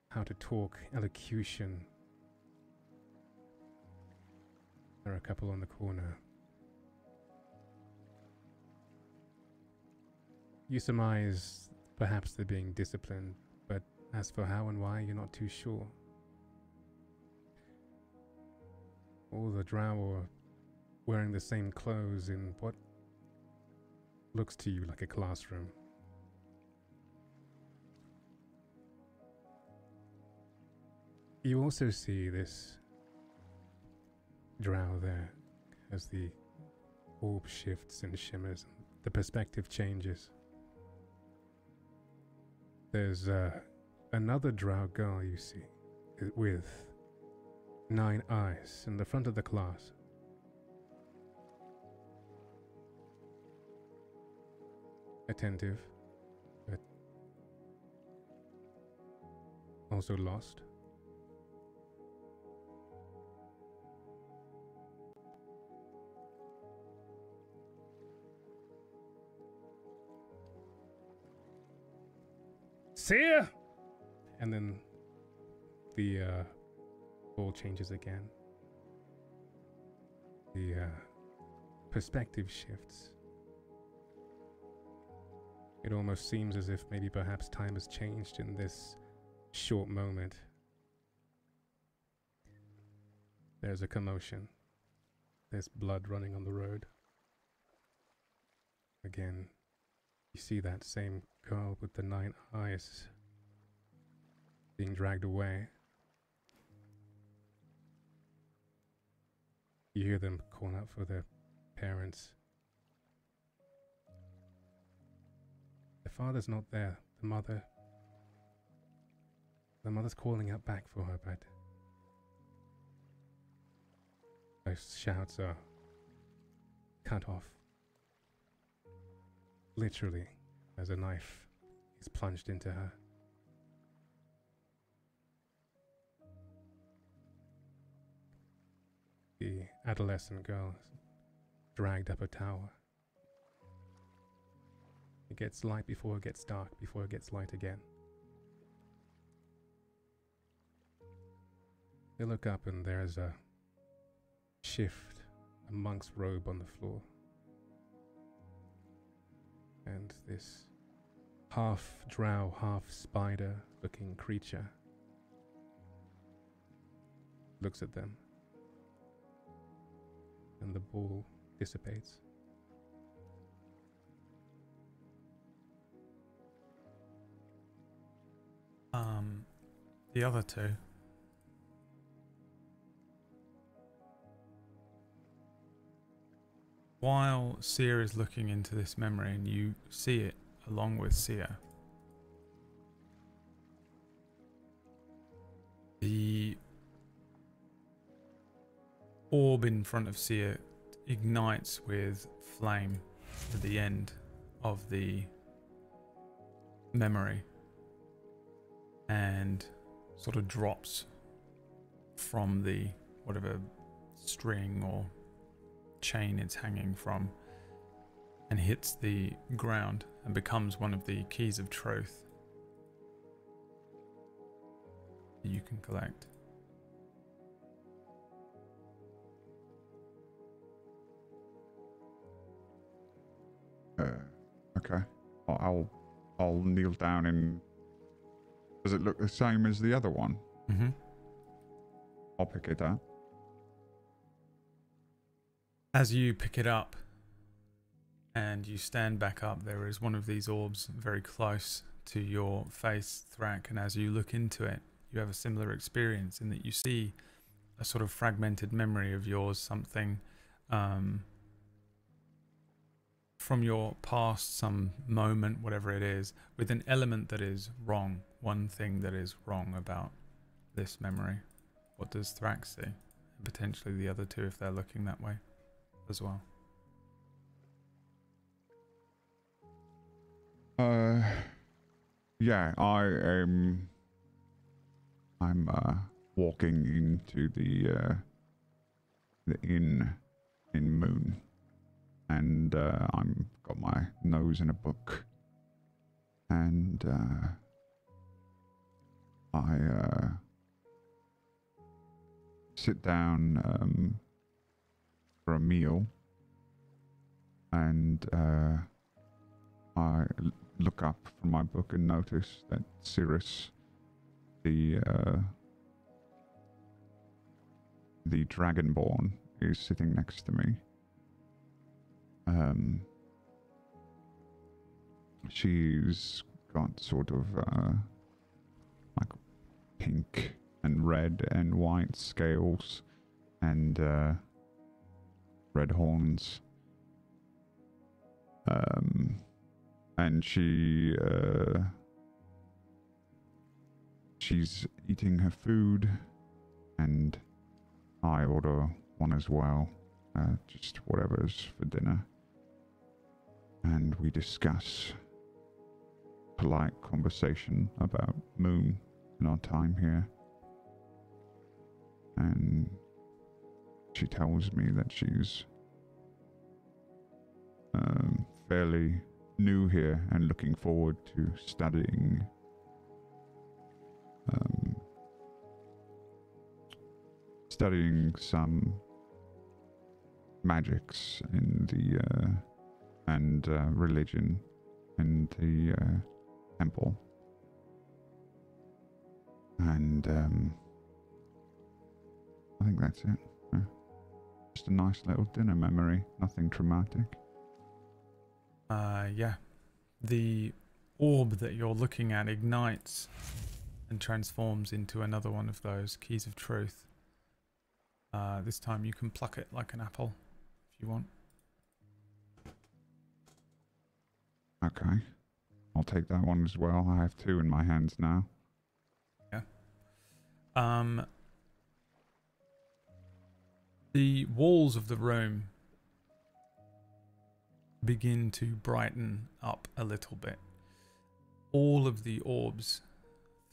how to talk, elocution. There are a couple on the corner. You surmise perhaps they're being disciplined, but as for how and why, you're not too sure. All the drow are wearing the same clothes in what looks to you like a classroom. You also see this drow there as the orb shifts and shimmers and the perspective changes. There's another drow girl you see with 9 eyes in the front of the class. Attentive, but also lost. Seer! And then the ball changes again. The perspective shifts. It almost seems as if maybe perhaps time has changed in this short moment. There's a commotion. There's blood running on the road. Again, you see that same girl with the 9 eyes being dragged away. You hear them calling out for their parents. The father's not there. The mother's calling out back for her, but those shouts are cut off. Literally, as a knife is plunged into her. The adolescent girl is dragged up a tower. It gets light before it gets dark, before it gets light again. They look up and there's a shift, a monk's robe on the floor. And this half drow, half spider looking creature looks at them. And the ball dissipates. The other two. While Seer is looking into this memory and you see it along with Seer, the orb in front of Seer ignites with flame at the end of the memory and sort of drops from the whatever string or chain it's hanging from and hits the ground and becomes one of the keys of truth that you can collect. Okay. I'll kneel down and... Does it look the same as the other one? Mm-hmm. I'll pick it up. As you pick it up and you stand back up, there is one of these orbs very close to your face, Thrak, and as you look into it, you have a similar experience in that you see a sort of fragmented memory of yours, something from your past, some moment, whatever it is, with an element that is wrong, one thing that is wrong about this memory. What does Thrak see? And potentially the other two if they're looking that way as well. Yeah, I'm walking into the inn in Moon, and I'm got my nose in a book, and I sit down for a meal, and I look up from my book and notice that Cirrus, the Dragonborn, is sitting next to me. She's got sort of like pink and red and white scales and red horns. And she's eating her food, and I order one as well, just whatever's for dinner. And we discuss polite conversation about Moon and our time here. And she tells me that she's fairly new here and looking forward to studying some magics in the and religion in the temple. And I think that's it. Just a nice little dinner memory, nothing traumatic. Yeah. The orb that you're looking at ignites and transforms into another one of those keys of truth. This time you can pluck it like an apple if you want. Okay. I'll take that one as well. I have two in my hands now. Yeah. The walls of the room begin to brighten up a little bit. All of the orbs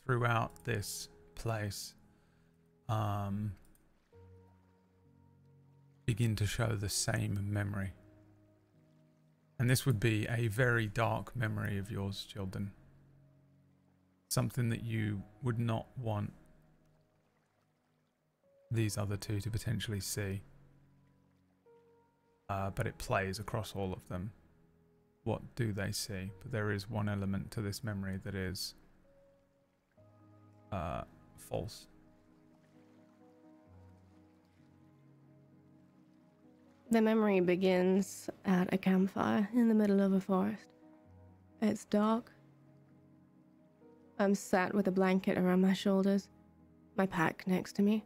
throughout this place begin to show the same memory. And this would be a very dark memory of yours, Childen. Something that you would not want these other two to potentially see. But it plays across all of them. What do they see? But there is one element to this memory that is false. The memory begins at a campfire in the middle of a forest. It's dark. I'm sat with a blanket around my shoulders, my pack next to me.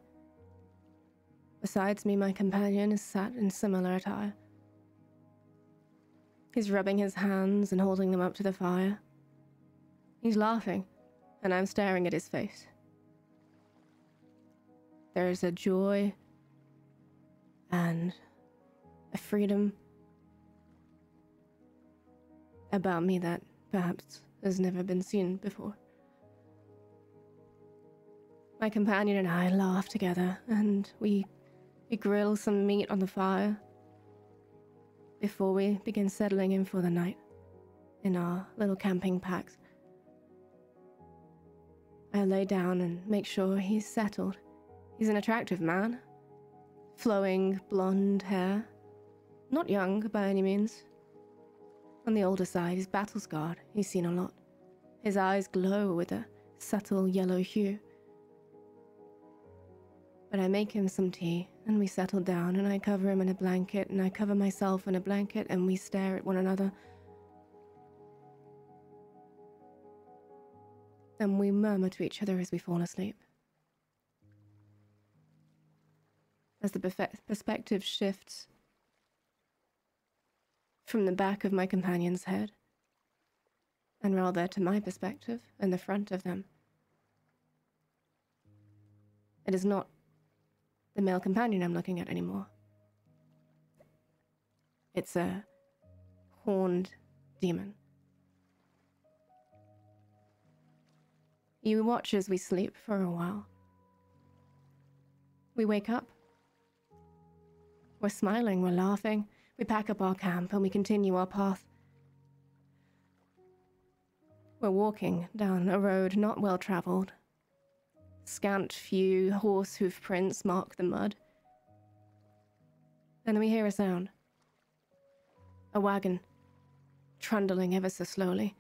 Besides me, my companion is sat in similar attire. He's rubbing his hands and holding them up to the fire. He's laughing, and I'm staring at his face. There's a joy and a freedom about me that perhaps has never been seen before. My companion and I laugh together, and we grill some meat on the fire. before we begin settling in for the night in our little camping packs. I lay down and make sure he's settled. He's an attractive man. Flowing blonde hair. Not young by any means. On the older side, he's battle-scarred. He's seen a lot. His eyes glow with a subtle yellow hue. But I make him some tea, and we settle down, and I cover him in a blanket, and I cover myself in a blanket, and we stare at one another. And we murmur to each other as we fall asleep. As the perspective shifts from the back of my companion's head, and rather to my perspective and the front of them. It is not the male companion I'm looking at anymore. It's a horned demon. You watch as we sleep for a while. We wake up. We're smiling, we're laughing. We pack up our camp and we continue our path. We're walking down a road not well traveled. Scant few horse hoof prints mark the mud. And then we hear a sound. A wagon, trundling ever so slowly.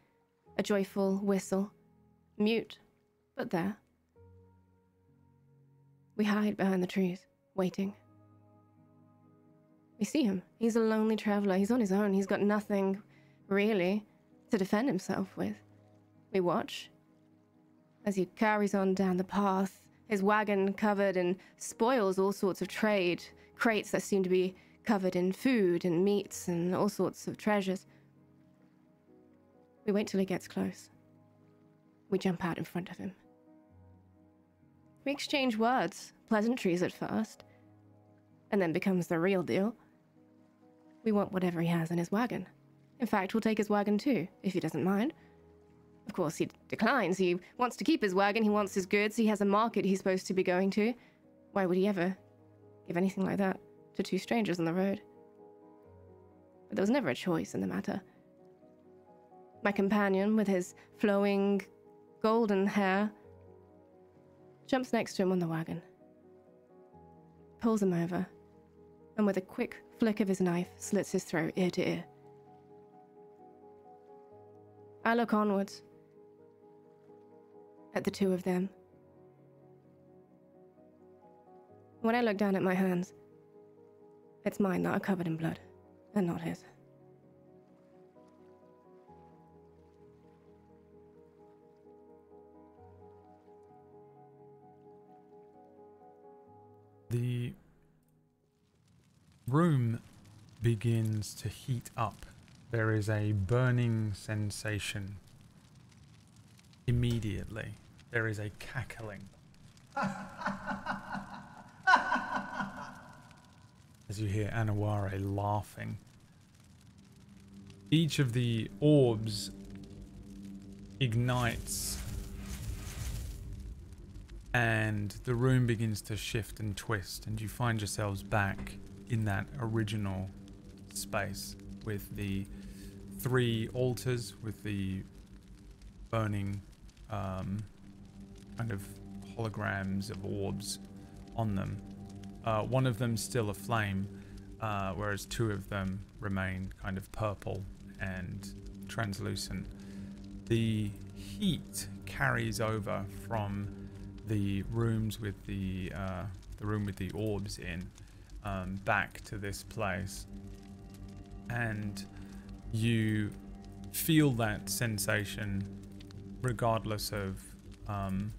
A joyful whistle. Mute, but there. We hide behind the trees, waiting. We see him. He's a lonely traveler. He's on his own. He's got nothing, really, to defend himself with. We watch as he carries on down the path, his wagon covered in spoils, all sorts of trade, crates that seem to be covered in food and meats and all sorts of treasures. We wait till he gets close. We jump out in front of him. We exchange words, pleasantries at first, and then becomes the real deal. We want whatever he has in his wagon. In fact, we'll take his wagon too, if he doesn't mind. Of course, he declines. He wants to keep his wagon, he wants his goods, he has a market he's supposed to be going to. Why would he ever give anything like that to two strangers on the road? But there was never a choice in the matter. My companion, with his flowing golden hair, jumps next to him on the wagon, pulls him over, and with a quick flick of his knife, slits his throat ear to ear. I look onwards at the two of them. When I look down at my hands, it's mine that are covered in blood, and not his. The room begins to heat up. There is a burning sensation. Immediately, there is a cackling. As you hear Annoware laughing. Each of the orbs ignites, and the room begins to shift and twist, and you find yourselves back in that original space with the 3 altars with the burning kind of holograms of orbs on them. One of them still aflame, whereas 2 of them remain kind of purple and translucent. The heat carries over from the rooms with the room with the orbs in back to this place, and you feel that sensation regardless of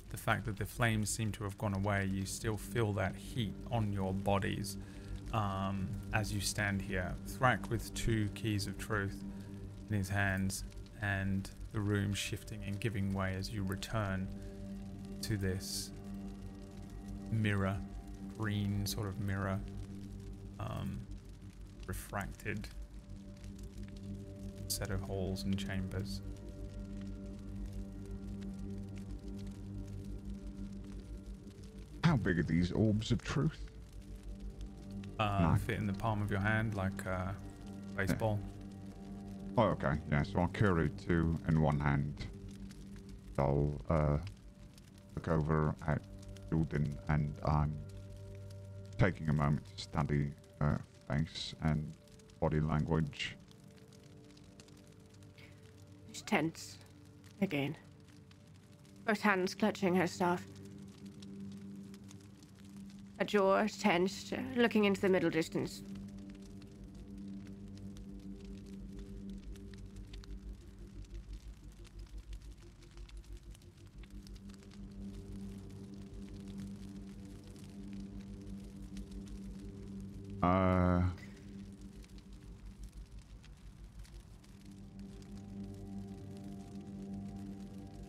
the fact that the flames seem to have gone away. You still feel that heat on your bodies as you stand here, Thrak with 2 keys of truth in his hands, and the room shifting and giving way as you return to this mirror, green sort of mirror, refracted set of halls and chambers. How big are these orbs of truth? Fit in the palm of your hand, like baseball. Oh, okay. Yeah, so I'll carry 2 in one hand. I'll look over at Jordan, and I'm taking a moment to study her face and body language. She's tense. Again. Both hands clutching her staff. Her jaw tensed, looking into the middle distance.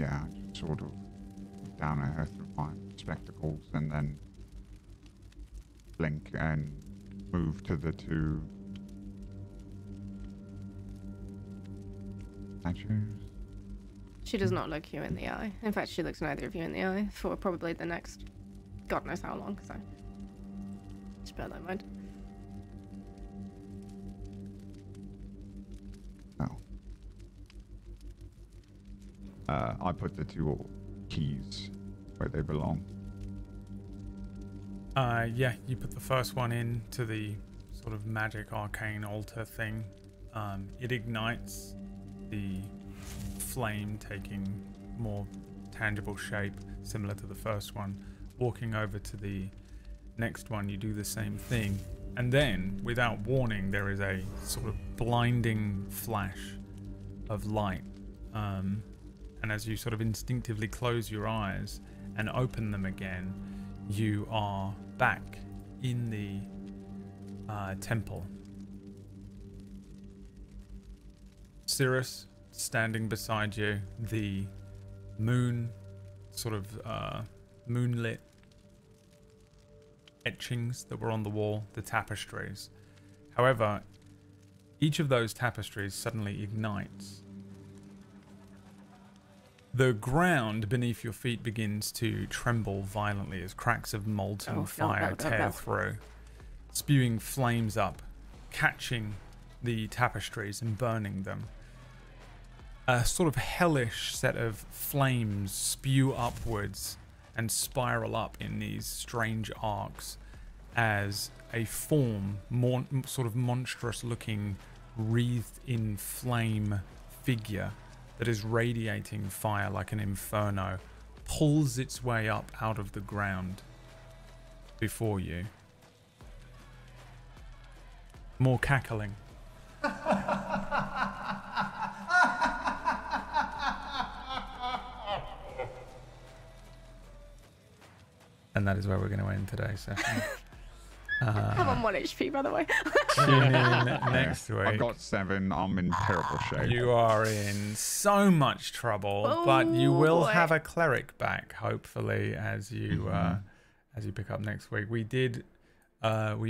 Yeah, I just sort of look down at her through my spectacles and then blink and move to the 2 statues. She does not look you in the eye. In fact, she looks neither of you in the eye for probably the next God knows how long, so just bear that in mind. I put the 2 keys where they belong. Yeah, you put the first one into the sort of magic arcane altar thing. It ignites, the flame taking more tangible shape, similar to the first one. Walking over to the next one, you do the same thing. And then, without warning, there is a sort of blinding flash of light. And as you sort of instinctively close your eyes and open them again, you are back in the temple. Cirrus standing beside you, the moon, sort of moonlit etchings that were on the wall, the tapestries. However, each of those tapestries suddenly ignites. The ground beneath your feet begins to tremble violently as cracks of molten fire tear through, spewing flames up, catching the tapestries and burning them. A sort of hellish set of flames spew upwards and spiral up in these strange arcs as a form, sort of monstrous looking, wreathed in flame figure that is radiating fire like an inferno, pulls its way up out of the ground before you. More cackling. And that is where we're going to end today's session. I'm on 1 HP, by the way. Tune in next week. I've got 7. I'm in terrible shape. You are in so much trouble, but you will have a cleric back, hopefully, as you pick up next week. We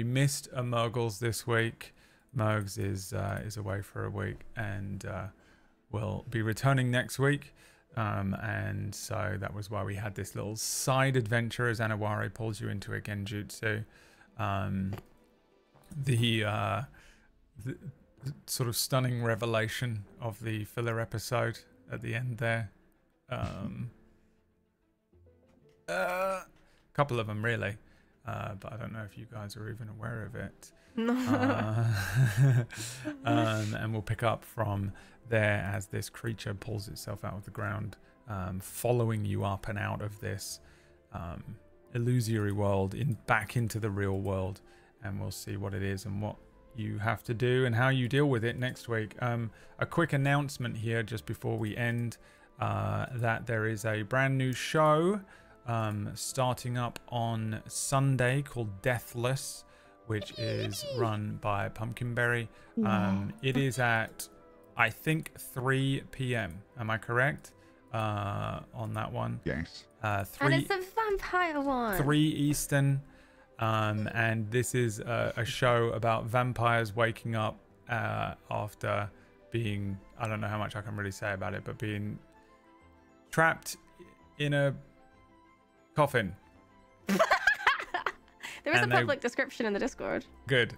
missed a Mirggles this week. Mirggles is away for a week and will be returning next week. And so that was why we had this little side adventure as Annoware pulls you into a genjutsu. The sort of stunning revelation of the filler episode at the end there. A couple of them really, but I don't know if you guys are even aware of it. No. And we'll pick up from there as this creature pulls itself out of the ground, following you up and out of this illusory world back into the real world, and we'll see what it is and what you have to do and how you deal with it next week. A quick announcement here just before we end, that there is a brand new show starting up on Sunday called Deathless, which is run by Pumpkinberry. It is at, I think, 3 p.m. Am I correct on that one? Yes. 3, and it's a vampire one. 3 Eastern. And this is a show about vampires waking up after being, I don't know how much I can really say about it, but being trapped in a coffin. There is a public description in the Discord. Good.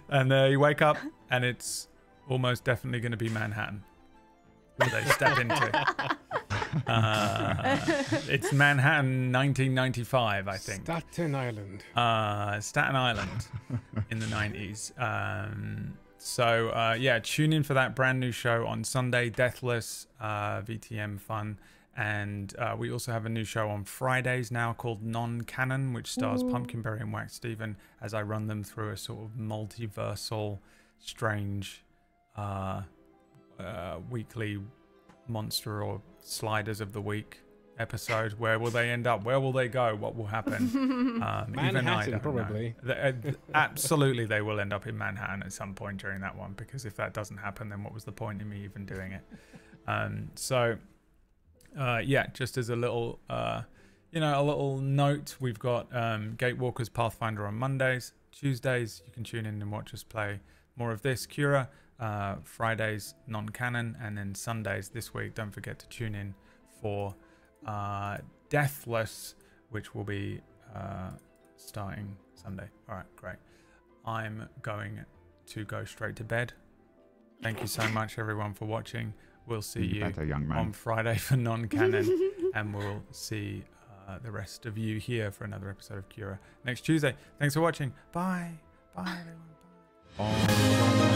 And you wake up and it's almost definitely going to be Manhattan. Where they step into. It's Manhattan 1995, I think. Staten Island. Staten Island in the 90s. So yeah, tune in for that brand new show on Sunday, Deathless, VTM fun. And we also have a new show on Fridays now called Non-Canon, which stars Pumpkinberry and Wax Steven as I run them through a sort of multiversal, strange weekly monster or sliders of the week episode. Where will they end up? Where will they go? What will happen? Even I don't probably. know. Absolutely, they will end up in Manhattan at some point during that one, because if that doesn't happen, then what was the point in me even doing it? Yeah, just as a little, a little note, we've got Gatewalkers Pathfinder on Mondays. Tuesdays, you can tune in and watch us play more of this. Quura. Fridays, Non-Canon. And then Sundays this week, don't forget to tune in for Deathless, which will be starting Sunday. All right, great. I'm going to go straight to bed. Thank you so much, everyone, for watching. We'll see you on Friday for Non-Canon, and we'll see the rest of you here for another episode of Quura next Tuesday. Thanks for watching. Bye. Bye, everyone. Bye.